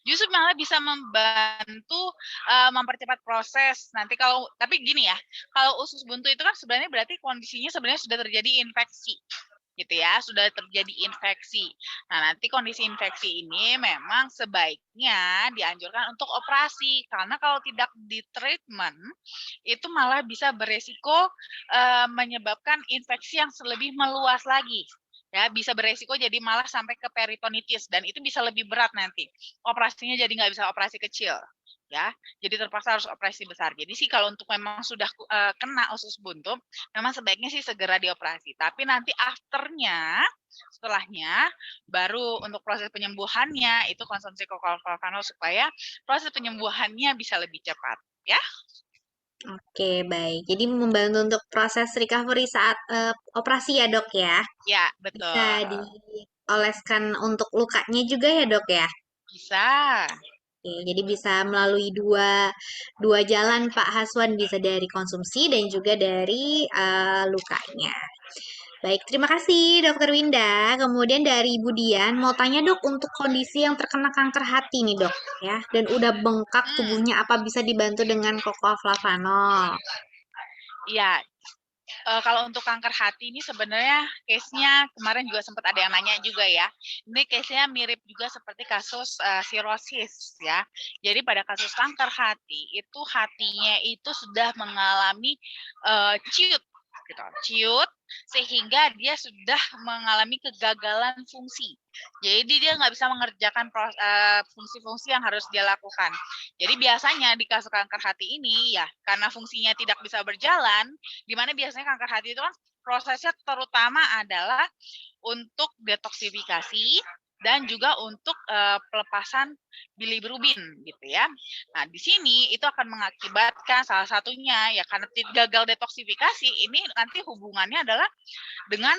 Justru malah bisa membantu mempercepat proses. Nanti kalau, tapi gini ya, kalau usus buntu itu kan sebenarnya berarti kondisinya sebenarnya sudah terjadi infeksi gitu ya, sudah terjadi infeksi. Nah, nanti kondisi infeksi ini memang sebaiknya dianjurkan untuk operasi karena kalau tidak di treatment itu malah bisa beresiko menyebabkan infeksi yang lebih meluas lagi. Ya, bisa beresiko jadi malah sampai ke peritonitis dan itu bisa lebih berat nanti. Operasinya jadi nggak bisa operasi kecil. Ya, jadi terpaksa harus operasi besar. Jadi sih kalau untuk memang sudah kena usus buntu, memang sebaiknya sih segera dioperasi. Tapi nanti afternya, setelahnya, baru untuk proses penyembuhannya itu konsumsi flavanol supaya proses penyembuhannya bisa lebih cepat. Ya. Oke, baik. Jadi membantu untuk proses recovery saat operasi ya, Dok ya. Ya, Bisa betul. dioleskan untuk lukanya juga ya, Dok ya. Bisa. Oke, jadi bisa melalui dua dua jalan Pak Haswan, bisa dari konsumsi dan juga dari lukanya. Baik, terima kasih Dokter Winda. Kemudian dari Ibu Dian, mau tanya dok untuk kondisi yang terkena kanker hati nih dok, ya, dan udah bengkak Hmm, tubuhnya, apa bisa dibantu dengan cocoa flavanol? iya. Kalau untuk kanker hati ini sebenarnya case-nya kemarin juga sempat ada yang nanya juga ya. Ini case-nya mirip juga seperti kasus sirosis ya. Jadi pada kasus kanker hati itu hatinya itu sudah mengalami ciut gitu, ciut sehingga dia sudah mengalami kegagalan fungsi. Jadi dia nggak bisa mengerjakan fungsi-fungsi yang harus dia lakukan. Jadi biasanya di kasus kanker hati ini ya karena fungsinya tidak bisa berjalan, di mana biasanya kanker hati itu kan prosesnya terutama adalah untuk detoksifikasi dan juga untuk pelepasan bilirubin gitu ya. Nah, di sini itu akan mengakibatkan salah satunya ya karena gagal detoksifikasi ini nanti hubungannya adalah dengan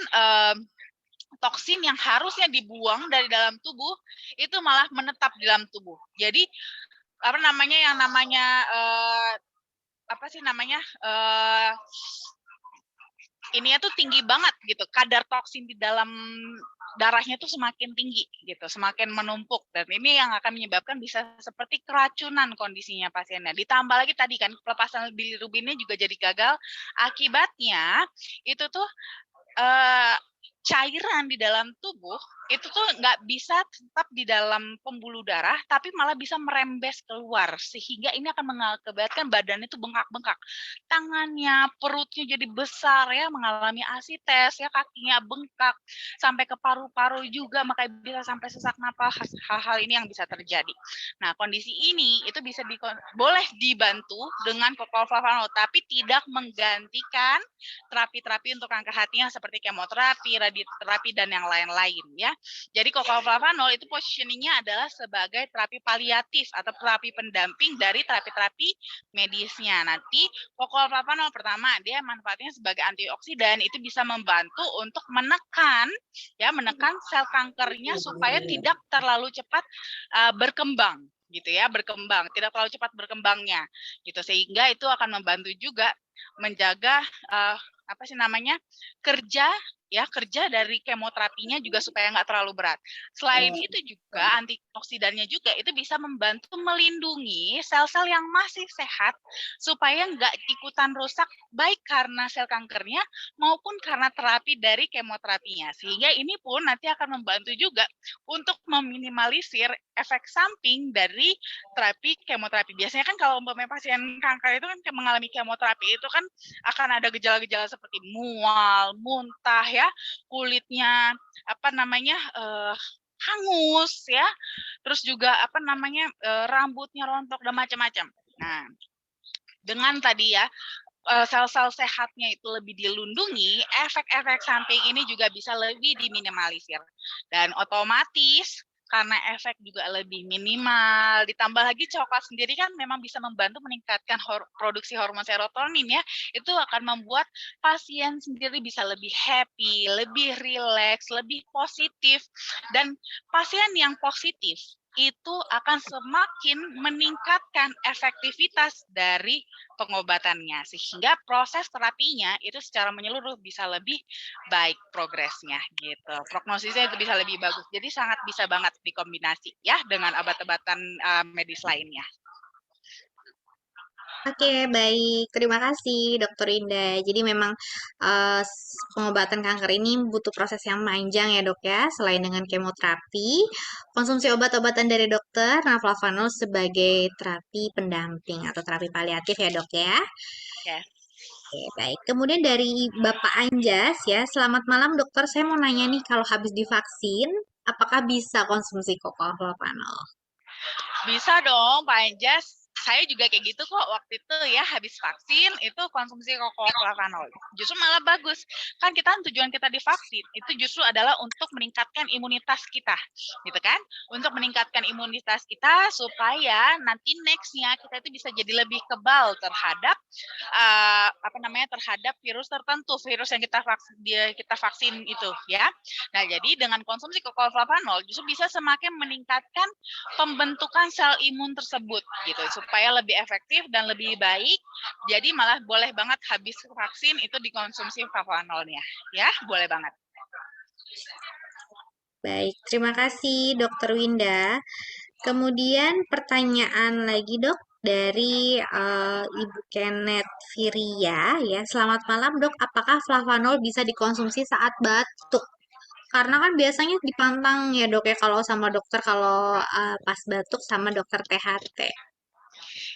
toksin yang harusnya dibuang dari dalam tubuh itu malah menetap di dalam tubuh. Jadi apa namanya yang namanya apa sih namanya ini tuh tinggi banget gitu, kadar toksin di dalam darahnya tuh semakin tinggi gitu, semakin menumpuk, dan ini yang akan menyebabkan bisa seperti keracunan kondisinya pasiennya. Ditambah lagi tadi kan pelepasan bilirubinnya juga jadi gagal, akibatnya itu tuh cairan di dalam tubuh itu tuh nggak bisa tetap di dalam pembuluh darah, tapi malah bisa merembes keluar, sehingga ini akan mengakibatkan badannya itu bengkak-bengkak, tangannya, perutnya jadi besar ya, mengalami asites ya, kakinya bengkak, sampai ke paru-paru juga, makanya bisa sampai sesak napas, hal-hal ini yang bisa terjadi. Nah, kondisi ini itu bisa boleh dibantu dengan kokolflavanol, tapi tidak menggantikan terapi-terapi untuk kanker hatinya seperti kemoterapi, radioterapi, dan yang lain-lain ya. Jadi kokolflavanol itu positioningnya adalah sebagai terapi paliatif atau terapi pendamping dari terapi-terapi medisnya. Nanti kokolflavanol pertama dia manfaatnya sebagai antioksidan, itu bisa membantu untuk menekan sel kankernya supaya tidak terlalu cepat berkembang gitu ya, tidak terlalu cepat berkembangnya gitu, sehingga itu akan membantu juga menjaga kerja dari kemoterapinya juga supaya nggak terlalu berat. Selain itu juga antioksidannya juga itu bisa membantu melindungi sel-sel yang masih sehat supaya nggak ikutan rusak, baik karena sel kankernya maupun karena terapi dari kemoterapinya. Sehingga ini pun nanti akan membantu juga untuk meminimalisir efek samping dari terapi kemoterapi. Biasanya kan kalau pasien kanker itu kan mengalami kemoterapi itu kan akan ada gejala-gejala seperti mual, muntah ya, kulitnya hangus ya, terus juga rambutnya rontok dan macam-macam. Nah, dengan tadi ya sel-sel sehatnya itu lebih dilindungi, efek-efek samping ini juga bisa lebih diminimalisir. Dan otomatis karena efek juga lebih minimal, ditambah lagi coklat sendiri kan memang bisa membantu meningkatkan produksi hormon serotonin ya, itu akan membuat pasien sendiri bisa lebih happy, lebih rileks, lebih positif, dan pasien yang positif itu akan semakin meningkatkan efektivitas dari pengobatannya, sehingga proses terapinya itu secara menyeluruh bisa lebih baik progresnya gitu. Prognosisnya itu bisa lebih bagus. Jadi sangat bisa banget dikombinasi ya dengan obat-obatan medis lainnya. Oke, baik. Terima kasih, Dokter Indah. Jadi memang pengobatan kanker ini butuh proses yang panjang ya, Dok ya. Selain dengan kemoterapi, konsumsi obat-obatan dari dokter, Naflavanol sebagai terapi pendamping atau terapi paliatif ya, Dok ya. Ya. Oke, baik. Kemudian dari Bapak Anjas ya, selamat malam dokter. Saya mau nanya nih, kalau habis divaksin, apakah bisa konsumsi Naflavanol? Bisa dong, Pak Anjas. Saya juga kayak gitu kok waktu itu ya, habis vaksin itu konsumsi kokolflavanol. Justru malah bagus. Kan tujuan kita divaksin itu justru adalah untuk meningkatkan imunitas kita, gitu kan? Untuk meningkatkan imunitas kita supaya nanti nextnya kita itu bisa jadi lebih kebal terhadap terhadap virus tertentu, virus yang kita vaksin itu ya. Nah, jadi dengan konsumsi kokolflavanol justru bisa semakin meningkatkan pembentukan sel imun tersebut gitu, supaya lebih efektif dan lebih baik. Jadi malah boleh banget habis vaksin itu dikonsumsi flavanolnya ya, boleh banget. Baik, terima kasih Dokter Winda. Kemudian pertanyaan lagi dok dari Ibu Kenet Firia ya. Selamat malam dok, apakah flavanol bisa dikonsumsi saat batuk? Karena kan biasanya dipantang ya dok ya kalau sama dokter kalau pas batuk sama dokter THT.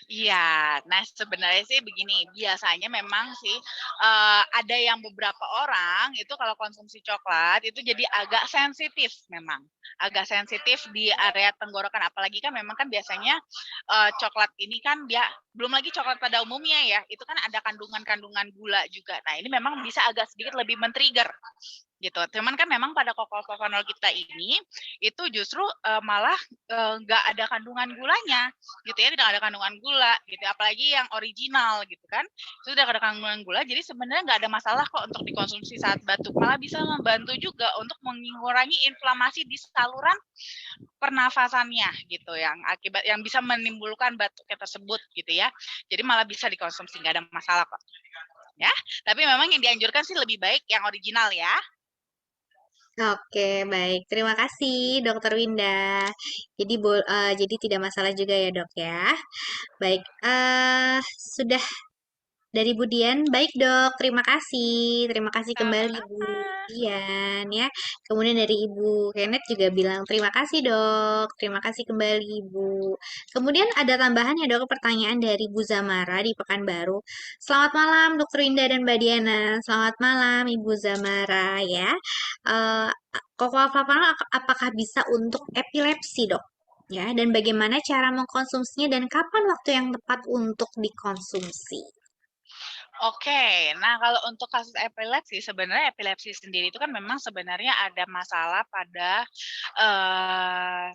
Iya, nah sebenarnya sih begini, biasanya memang sih ada yang beberapa orang itu kalau konsumsi coklat itu jadi agak sensitif memang. Agak sensitif di area tenggorokan, apalagi kan memang kan biasanya coklat ini kan dia belum lagi coklat pada umumnya ya, itu kan ada kandungan-kandungan gula juga. Nah, ini memang bisa agak sedikit lebih men-trigger gitu. Cuman kan memang pada kokolflavanol kita ini itu justru malah nggak ada kandungan gulanya, gitu ya, tidak ada kandungan gula, gitu. Apalagi yang original, gitu kan, itu tidak ada kandungan gula. Jadi sebenarnya nggak ada masalah kok untuk dikonsumsi saat batuk, malah bisa membantu juga untuk mengurangi inflamasi di saluran pernafasannya, gitu, yang bisa menimbulkan batuknya tersebut, gitu ya. Jadi malah bisa dikonsumsi, nggak ada masalah kok. Ya, tapi memang yang dianjurkan sih lebih baik yang original ya. Oke, baik. Terima kasih, Dokter Winda. Jadi tidak masalah juga ya, Dok ya. Baik, sudah dari Bu Dian, baik Dok, terima kasih. Terima kasih kembali Bu Sama-sama. Dian ya. Kemudian dari Ibu Kenneth juga bilang terima kasih Dok. Terima kasih kembali Ibu. Kemudian ada tambahan ya Dok, pertanyaan dari Bu Zamara di Pekanbaru. Selamat malam Dokter Indah dan Mbak Diana. Selamat malam Ibu Zamara ya. Eh, Cocoa Flavanol apakah bisa untuk epilepsi Dok? Ya, dan bagaimana cara mengkonsumsinya dan kapan waktu yang tepat untuk dikonsumsi? Oke, nah kalau untuk kasus epilepsi, sebenarnya epilepsi sendiri itu kan memang sebenarnya ada masalah pada eh,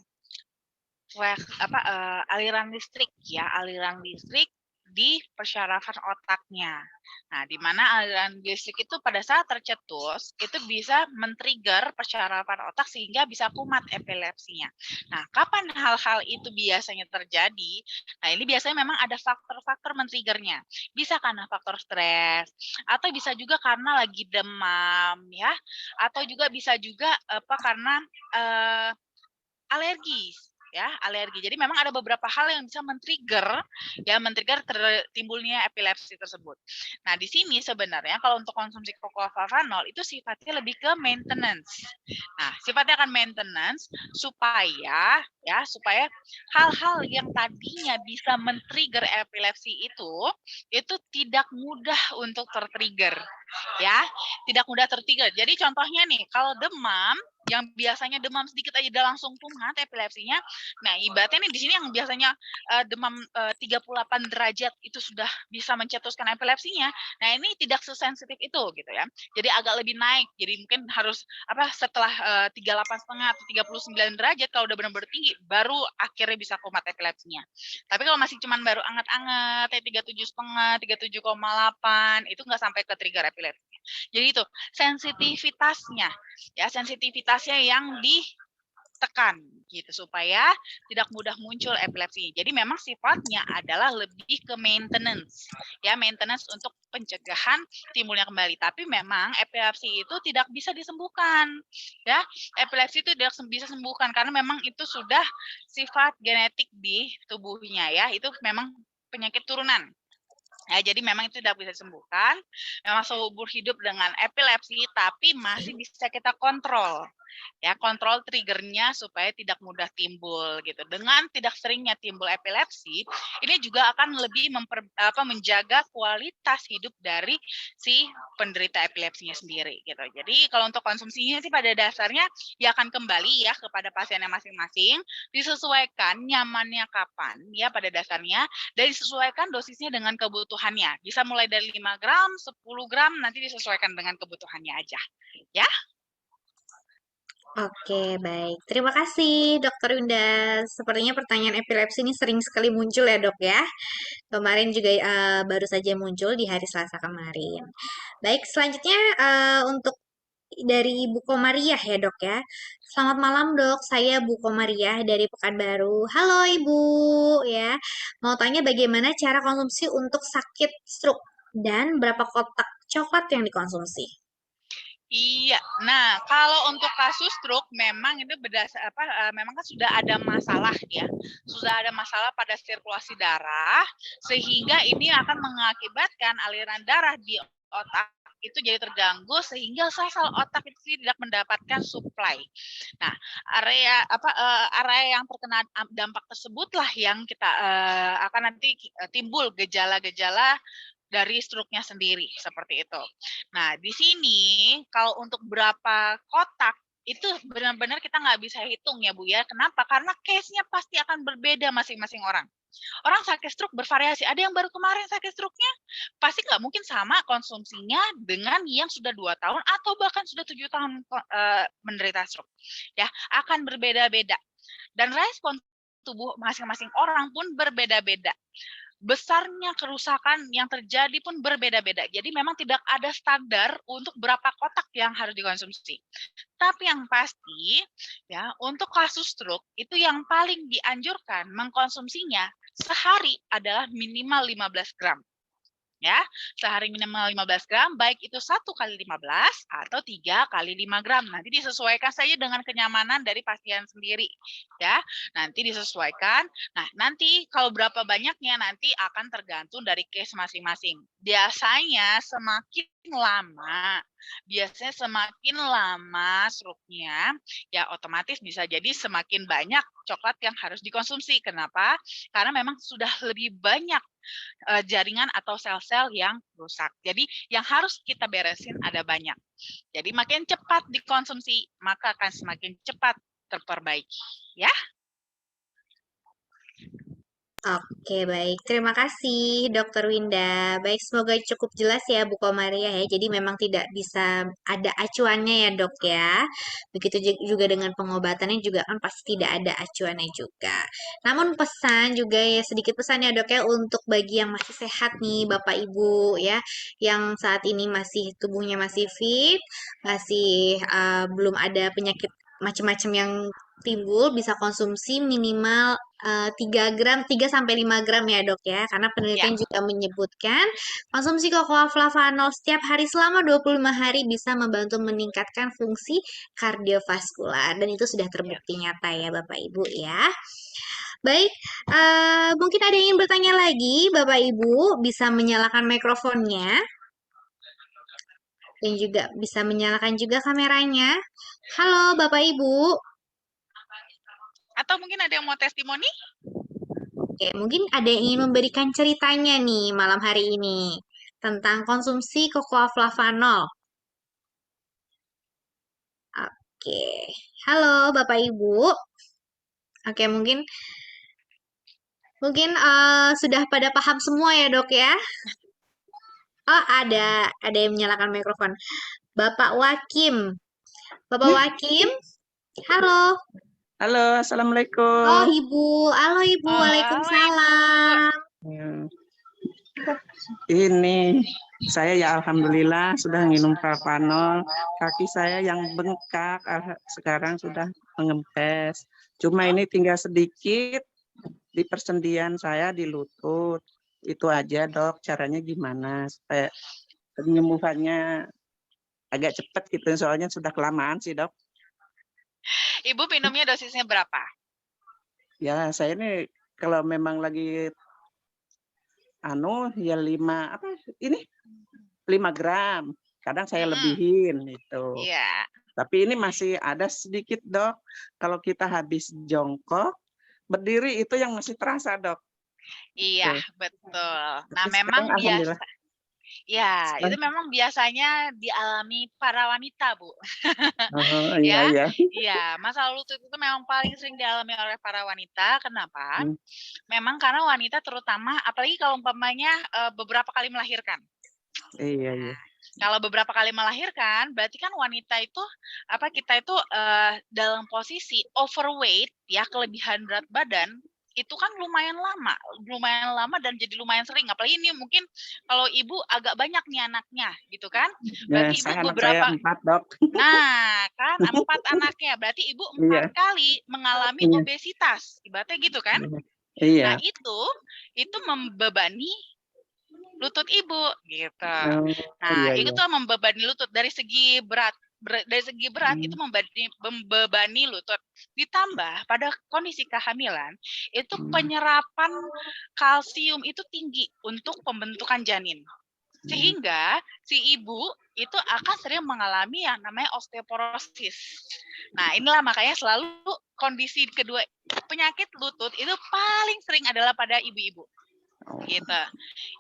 aliran listrik ya, aliran listrik di persyarafan otaknya. Nah, di mana aliran listrik itu pada saat tercetus, itu bisa men-trigger persyarafan otak sehingga bisa kumat epilepsinya. Nah, kapan hal-hal itu biasanya terjadi? Nah, ini biasanya memang ada faktor-faktor men-triggernya. Bisa karena faktor stres, atau bisa juga karena lagi demam, ya, atau juga bisa juga karena eh, alergi ya, alergi. Jadi memang ada beberapa hal yang bisa men-trigger timbulnya epilepsi tersebut. Nah, di sini sebenarnya kalau untuk konsumsi cocoa itu sifatnya lebih ke maintenance. Nah, sifatnya akan maintenance supaya hal-hal yang tadinya bisa men-trigger epilepsi itu tidak mudah untuk tertrigger ya, tidak mudah tertrigger. Jadi contohnya nih, kalau demam yang biasanya demam sedikit aja udah langsung kumat epilepsinya. Nah, ibaratnya nih di sini yang biasanya demam 38 derajat itu sudah bisa mencetuskan epilepsinya. Nah, ini tidak sesensitif itu gitu ya. Jadi agak lebih naik. Jadi mungkin harus setelah 38,5 atau 39 derajat kalau udah benar-benar tinggi baru akhirnya bisa kumat epilepsinya. Tapi kalau masih cuman baru anget-anget ya 37,5, 37,8 itu nggak sampai ke trigger epilepsi. Jadi itu sensitivitasnya yang ditekan gitu supaya tidak mudah muncul epilepsi. Jadi memang sifatnya adalah lebih ke maintenance untuk pencegahan timbulnya kembali. Tapi memang epilepsi itu tidak bisa disembuhkan ya. Epilepsi itu tidak bisa disembuhkan karena memang itu sudah sifat genetik di tubuhnya ya. Itu memang penyakit turunan. Ya, jadi memang itu tidak bisa disembuhkan. Memang seumur hidup dengan epilepsi, tapi masih bisa kita kontrol. Ya, kontrol triggernya supaya tidak mudah timbul gitu. Dengan tidak seringnya timbul epilepsi, ini juga akan lebih menjaga kualitas hidup dari si penderita epilepsinya sendiri gitu. Jadi kalau untuk konsumsinya sih pada dasarnya ya akan kembali ya kepada pasiennya masing-masing, disesuaikan nyamannya kapan ya pada dasarnya, dan disesuaikan dosisnya dengan kebutuhannya. Bisa mulai dari 5 gram, 10 gram, nanti disesuaikan dengan kebutuhannya aja. Ya. Oke, baik. Terima kasih, Dokter Yunda. Sepertinya pertanyaan epilepsi ini sering sekali muncul ya, Dok ya. Kemarin juga baru saja muncul di hari Selasa kemarin. Baik, selanjutnya untuk dari Ibu Komariah ya, Dok ya. Selamat malam, Dok. Saya Bu Komariah dari Pekanbaru. Halo, Ibu, ya. Mau tanya bagaimana cara konsumsi untuk sakit stroke dan berapa kotak coklat yang dikonsumsi? Iya. Nah, kalau untuk kasus stroke memang itu memang kan sudah ada masalah ya. Sudah ada masalah pada sirkulasi darah sehingga ini akan mengakibatkan aliran darah di otak itu jadi terganggu sehingga sel-sel otak itu tidak mendapatkan supply. Nah, area yang terkena dampak tersebutlah yang kita akan nanti timbul gejala-gejala dari stroke-nya sendiri seperti itu. Nah, di sini kalau untuk berapa kotak itu benar-benar kita nggak bisa hitung ya Bu ya. Kenapa? Karena case-nya pasti akan berbeda masing-masing orang. Orang sakit stroke bervariasi. Ada yang baru kemarin sakit stroke-nya, pasti nggak mungkin sama konsumsinya dengan yang sudah 2 tahun atau bahkan sudah 7 tahun menderita stroke. Ya, akan berbeda-beda. Dan respon tubuh masing-masing orang pun berbeda-beda. Besarnya kerusakan yang terjadi pun berbeda-beda. Jadi memang tidak ada standar untuk berapa kotak yang harus dikonsumsi. Tapi yang pasti, ya, untuk kasus stroke itu yang paling dianjurkan mengkonsumsinya sehari adalah minimal 15 gram. Ya, sehari minimal 15 gram, baik itu 1 kali 15 atau 3 kali 5 gram. Nanti disesuaikan saja dengan kenyamanan dari pasien sendiri. Ya, nanti disesuaikan. Nah, nanti kalau berapa banyaknya nanti akan tergantung dari case masing-masing. Biasanya semakin lama stroke-nya, ya otomatis bisa jadi semakin banyak coklat yang harus dikonsumsi. Kenapa? Karena memang sudah lebih banyak jaringan atau sel-sel yang rusak. Jadi yang harus kita beresin ada banyak. Jadi makin cepat dikonsumsi, maka akan semakin cepat terperbaiki. Ya. Oke, baik. Terima kasih, Dokter Winda. Baik, semoga cukup jelas ya, Bu Komaria ya. Jadi memang tidak bisa ada acuannya ya, Dok ya. Begitu juga dengan pengobatannya juga kan pasti tidak ada acuannya juga. Namun pesan juga ya, sedikit pesan ya, Dok ya, untuk bagi yang masih sehat nih, Bapak Ibu ya, yang saat ini masih tubuhnya masih fit, masih belum ada penyakit macam-macam yang timbul, bisa konsumsi minimal 3 gram, 3 sampai 5 gram ya dok ya, karena Ya. penelitian juga menyebutkan konsumsi cocoa flavanol setiap hari selama 25 hari bisa membantu meningkatkan fungsi kardiovaskular dan itu sudah Ya. terbukti nyata ya Bapak Ibu ya. Baik, mungkin ada yang ingin bertanya lagi, Bapak Ibu bisa menyalakan mikrofonnya dan juga bisa menyalakan juga kameranya. Halo Bapak Ibu. Atau mungkin ada yang mau testimoni? Oke, mungkin ada yang ingin memberikan ceritanya nih malam hari ini tentang konsumsi cocoa flavanol. Oke, halo Bapak Ibu. Oke, mungkin mungkin sudah pada paham semua ya dok ya. Oh ada yang menyalakan mikrofon. Bapak Wakim, Bapak Wakim, halo. Halo, Oh Assalamualaikum. Ibu, halo Ibu, Halo Ibu. Waalaikumsalam. Ya, Ini saya ya Alhamdulillah sudah minum Prapanol. Kaki saya yang bengkak sekarang sudah mengempes. Cuma ini tinggal sedikit di persendian saya di lutut. Itu aja dok, caranya gimana supaya penyembuhannya agak cepat gitu. Soalnya sudah kelamaan sih dok. Ibu minumnya dosisnya berapa? Ya saya ini kalau memang lagi ya 5 gram. Kadang saya lebihin itu. Iya. Tapi ini masih ada sedikit dok. Kalau kita habis jongkok, berdiri itu yang masih terasa dok. Iya, Tuh. betul. Nah, Tapi memang sekarang alhamdulillah. ya, itu memang biasanya dialami para wanita, Bu. Oh iya Ya, iya. iya, masalah lutut itu memang paling sering dialami oleh para wanita. Kenapa? Hmm, Memang karena wanita terutama, apalagi kalau umpamanya beberapa kali melahirkan. Iya iya. Nah, kalau beberapa kali melahirkan, berarti kan wanita itu kita itu dalam posisi overweight ya, kelebihan berat badan itu kan lumayan lama dan jadi lumayan sering. Apalagi ini mungkin kalau ibu agak banyak nih anaknya, gitu kan? Ya, Berarti ibu anak saya 4 dok. nah kan 4 anaknya, berarti ibu 4 Iya kali mengalami iya obesitas, ibaratnya gitu kan? iya. Nah itu membebani lutut ibu gitu. Oh Nah, iya itu iya. tuh membebani lutut dari segi berat. Itu Hmm, membebani lutut. Ditambah pada kondisi kehamilan, itu hmm, penyerapan kalsium itu tinggi untuk pembentukan janin. hmm. Sehingga si ibu itu akan sering mengalami yang namanya osteoporosis. Nah, inilah makanya selalu kondisi kedua penyakit lutut itu paling sering adalah pada ibu-ibu. Oh, gitu.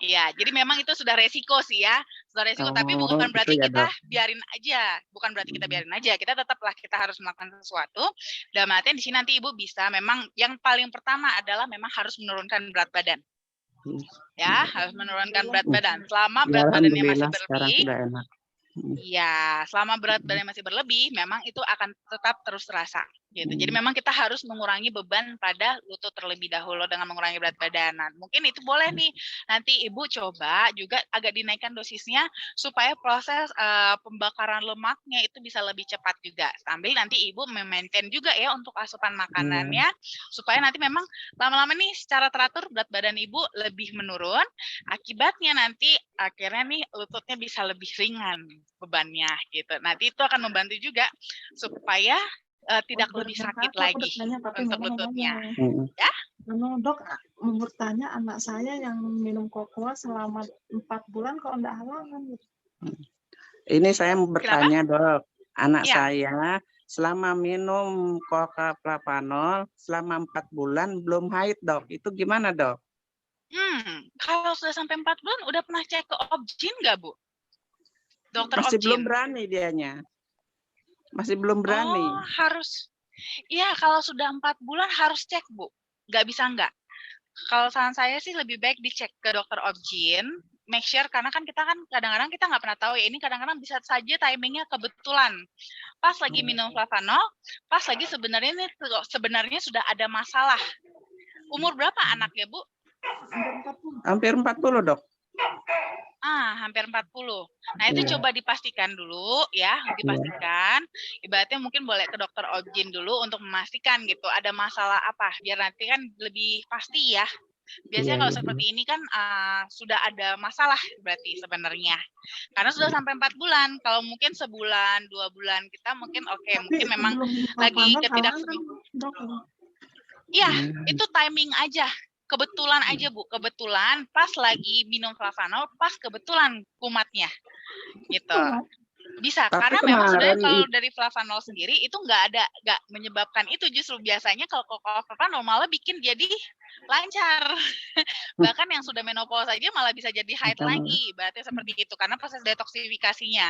Iya, jadi memang itu sudah resiko sih ya, sudah resiko. Tapi bukan gitu berarti ya, kita Dok? biarin aja, bukan berarti kita biarin aja. Kita tetaplah kita harus melakukan sesuatu. Dalam artian di sini nanti Ibu bisa memang yang paling pertama adalah memang harus menurunkan berat badan. Hmm. Ya, harus menurunkan berat badan. Selama Ya, berat badannya masih alhamdulillah sekarang berlebih, sudah enak. iya, selama berat badan masih berlebih, memang itu akan tetap terus terasa, gitu. Jadi memang kita harus mengurangi beban pada lutut terlebih dahulu dengan mengurangi berat badan. Nah, mungkin itu boleh nih, nanti Ibu coba juga agak dinaikkan dosisnya supaya proses pembakaran lemaknya itu bisa lebih cepat juga. Sambil nanti Ibu memaintain juga ya untuk asupan makanannya, supaya nanti memang lama-lama nih secara teratur berat badan Ibu lebih menurun. Akibatnya nanti akhirnya nih lututnya bisa lebih ringan bebannya gitu. Nanti itu akan membantu juga supaya tidak lebih sakit lagi untuk lututnya. Ya? Dok, mau bertanya, anak saya yang minum kokoa selama 4 bulan kok enggak halangan gitu. Ini saya mau bertanya, Dok. Anak Ya. saya selama minum Coca Plapanol selama 4 bulan belum haid, Dok. Itu gimana, Dok? Kalau sudah sampai 4 bulan udah pernah cek ke Objin nggak, Bu? Dokter Masih Objin? belum berani dianya. Masih belum berani. Oh, harus. Iya, kalau sudah 4 bulan harus cek, Bu. Nggak bisa nggak. Kalau saran saya sih lebih baik dicek ke dokter Objin, make sure, karena kan kita kan kadang-kadang kita nggak pernah tahu ya, ini kadang-kadang bisa saja timingnya kebetulan. Pas lagi minum flavanol, pas lagi sebenarnya sudah ada masalah. Umur berapa anaknya, Bu? Hampir 40, Dok. Hampir 40. Nah, itu coba dipastikan dulu ya, dipastikan. Ibaratnya mungkin boleh ke dokter Objin dulu untuk memastikan gitu, ada masalah apa, biar nanti kan lebih pasti ya. Biasanya kalau seperti ini kan sudah ada masalah berarti sebenarnya. Karena sudah sampai 4 bulan. Kalau mungkin sebulan, 2 bulan kita mungkin oke, mungkin memang lagi Iya, itu timing aja. Kebetulan aja, Bu. Kebetulan pas lagi minum flavanol, pas kebetulan kumatnya. Gitu. Bisa, Tapi karena memang sebenarnya kemarin kalau dari flavanol sendiri itu nggak menyebabkan itu, justru biasanya kalau flavanol malah bikin jadi lancar. Bahkan yang sudah menopause saja malah bisa jadi haid lagi, berarti seperti itu karena proses detoksifikasinya.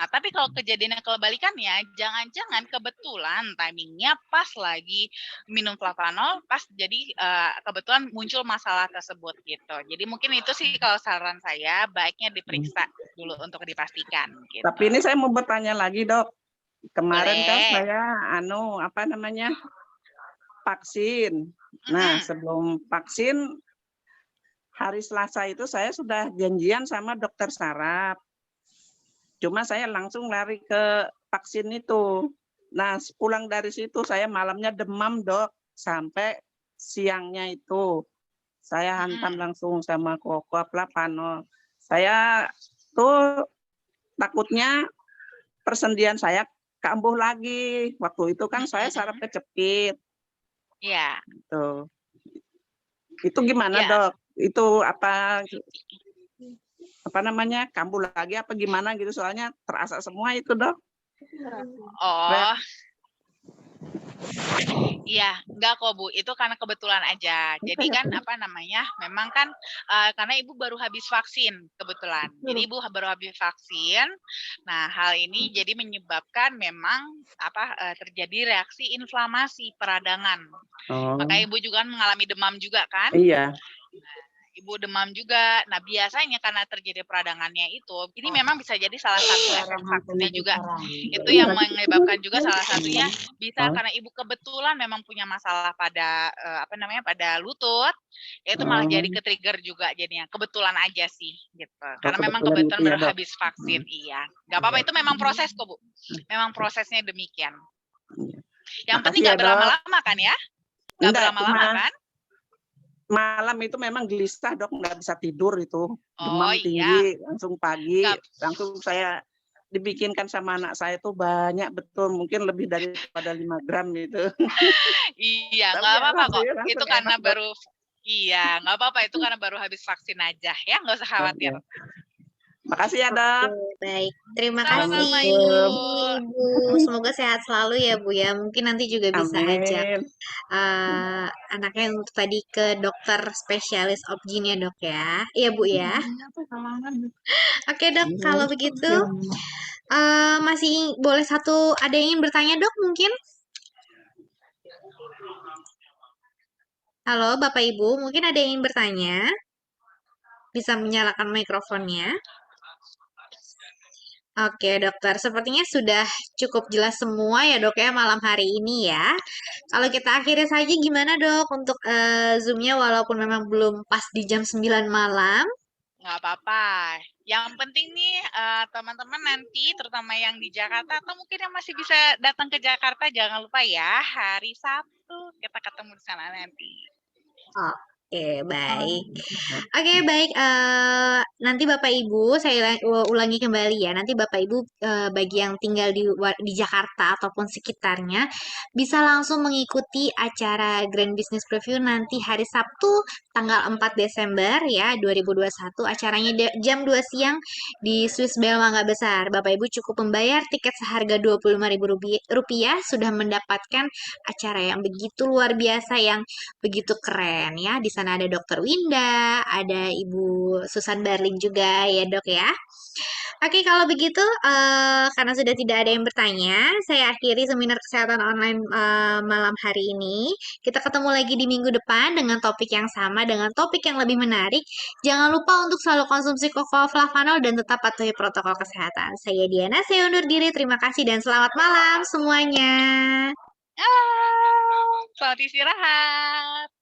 Nah, tapi kalau kejadiannya kebalikannya, jangan-jangan kebetulan timingnya pas lagi minum flavanol, pas jadi kebetulan muncul masalah tersebut gitu. Jadi mungkin itu sih kalau saran saya baiknya diperiksa dulu untuk dipastikan. Gitu. Tapi ini saya mau bertanya lagi, Dok. Kemarin kan Boleh. saya vaksin. Nah, sebelum vaksin hari Selasa itu saya sudah janjian sama dokter saraf. Cuma saya langsung lari ke vaksin itu. Nah, pulang dari situ saya malamnya demam, Dok, sampai siangnya itu saya hantam langsung sama Coca Plapanol. Saya tuh takutnya persendian saya kambuh lagi. Waktu itu kan saya saraf kecepit. Iya. Gitu. Itu gimana, Dok? Itu apa namanya, kambuh lagi apa gimana gitu, soalnya terasa semua itu, Dok. Oh. Iya, enggak kok, Bu. Itu karena kebetulan aja. Jadi kan memang kan karena Ibu baru habis vaksin kebetulan. Jadi Ibu baru habis vaksin. Nah, hal ini jadi menyebabkan memang terjadi reaksi inflamasi peradangan. Makanya Ibu juga mengalami demam juga kan? Iya. Ibu demam juga. Nah, biasanya karena terjadi peradangannya itu, ini memang bisa jadi salah satu efek vaksinnya juga. Itu yang menyebabkan juga salah satunya bisa karena Ibu kebetulan memang punya masalah pada pada lutut, itu malah jadi ke-trigger juga jadinya. Kebetulan aja sih gitu. Karena memang kebetulan gitu ya, baru Dok? habis vaksin. Iya. Enggak apa-apa, itu memang proses kok, Bu. Memang prosesnya demikian. Yang penting nggak berlama-lama kan ya? Nggak berlama-lama kan? Malam itu memang gelisah, Dok, nggak bisa tidur itu. Demam tinggi, iya. langsung pagi, langsung saya dibikinkan sama anak saya tuh banyak betul, mungkin lebih daripada 5 gram gitu. Iya, nggak apa-apa kok. Itu karena nggak apa-apa, itu karena baru habis vaksin aja ya, nggak usah khawatir. Makasih ya, Oke, Dok. baik. Terima kasih, Sama-sama Ibu. Assalamualaikum. Ibu. Semoga sehat selalu ya, Bu ya. Mungkin nanti juga bisa ajak Amin. anaknya untuk tadi ke dokter spesialis obgyn ya, Dok ya. Iya, Bu ya. Iya tuh kalangan. Oke, Dok. Kalau begitu, Ya. masih boleh ada yang ingin bertanya, Dok, mungkin? Halo, Bapak Ibu, mungkin ada yang ingin bertanya? Bisa menyalakan mikrofonnya. Oke, dokter. Sepertinya sudah cukup jelas semua ya, Dok ya, malam hari ini ya. Kalau kita akhiri saja gimana, Dok, untuk Zoom-nya walaupun memang belum pas di jam 9 malam? Nggak apa-apa. Yang penting nih teman-teman nanti, terutama yang di Jakarta atau mungkin yang masih bisa datang ke Jakarta, jangan lupa ya hari Sabtu kita ketemu di sana nanti. Oke, baik. Oke, baik. Nanti Bapak Ibu, saya ulangi kembali ya. Nanti Bapak Ibu bagi yang tinggal di Jakarta ataupun sekitarnya bisa langsung mengikuti acara Grand Business Preview nanti hari Sabtu tanggal 4 Desember ya 2021. Acaranya jam 2 siang di Swiss Bell Mangga Besar. Bapak Ibu cukup membayar tiket seharga Rp25.000 sudah mendapatkan acara yang begitu luar biasa yang begitu keren ya. Di sana ada Dokter Winda, ada Ibu Susan Barling juga ya Dok ya. Oke, kalau begitu karena sudah tidak ada yang bertanya, saya akhiri seminar kesehatan online malam hari ini. Kita ketemu lagi di minggu depan dengan topik yang sama, dengan topik yang lebih menarik. Jangan lupa untuk selalu konsumsi koko flavanol dan tetap patuhi protokol kesehatan. Saya Diana, saya undur diri. Terima kasih dan selamat malam semuanya. Selamat istirahat.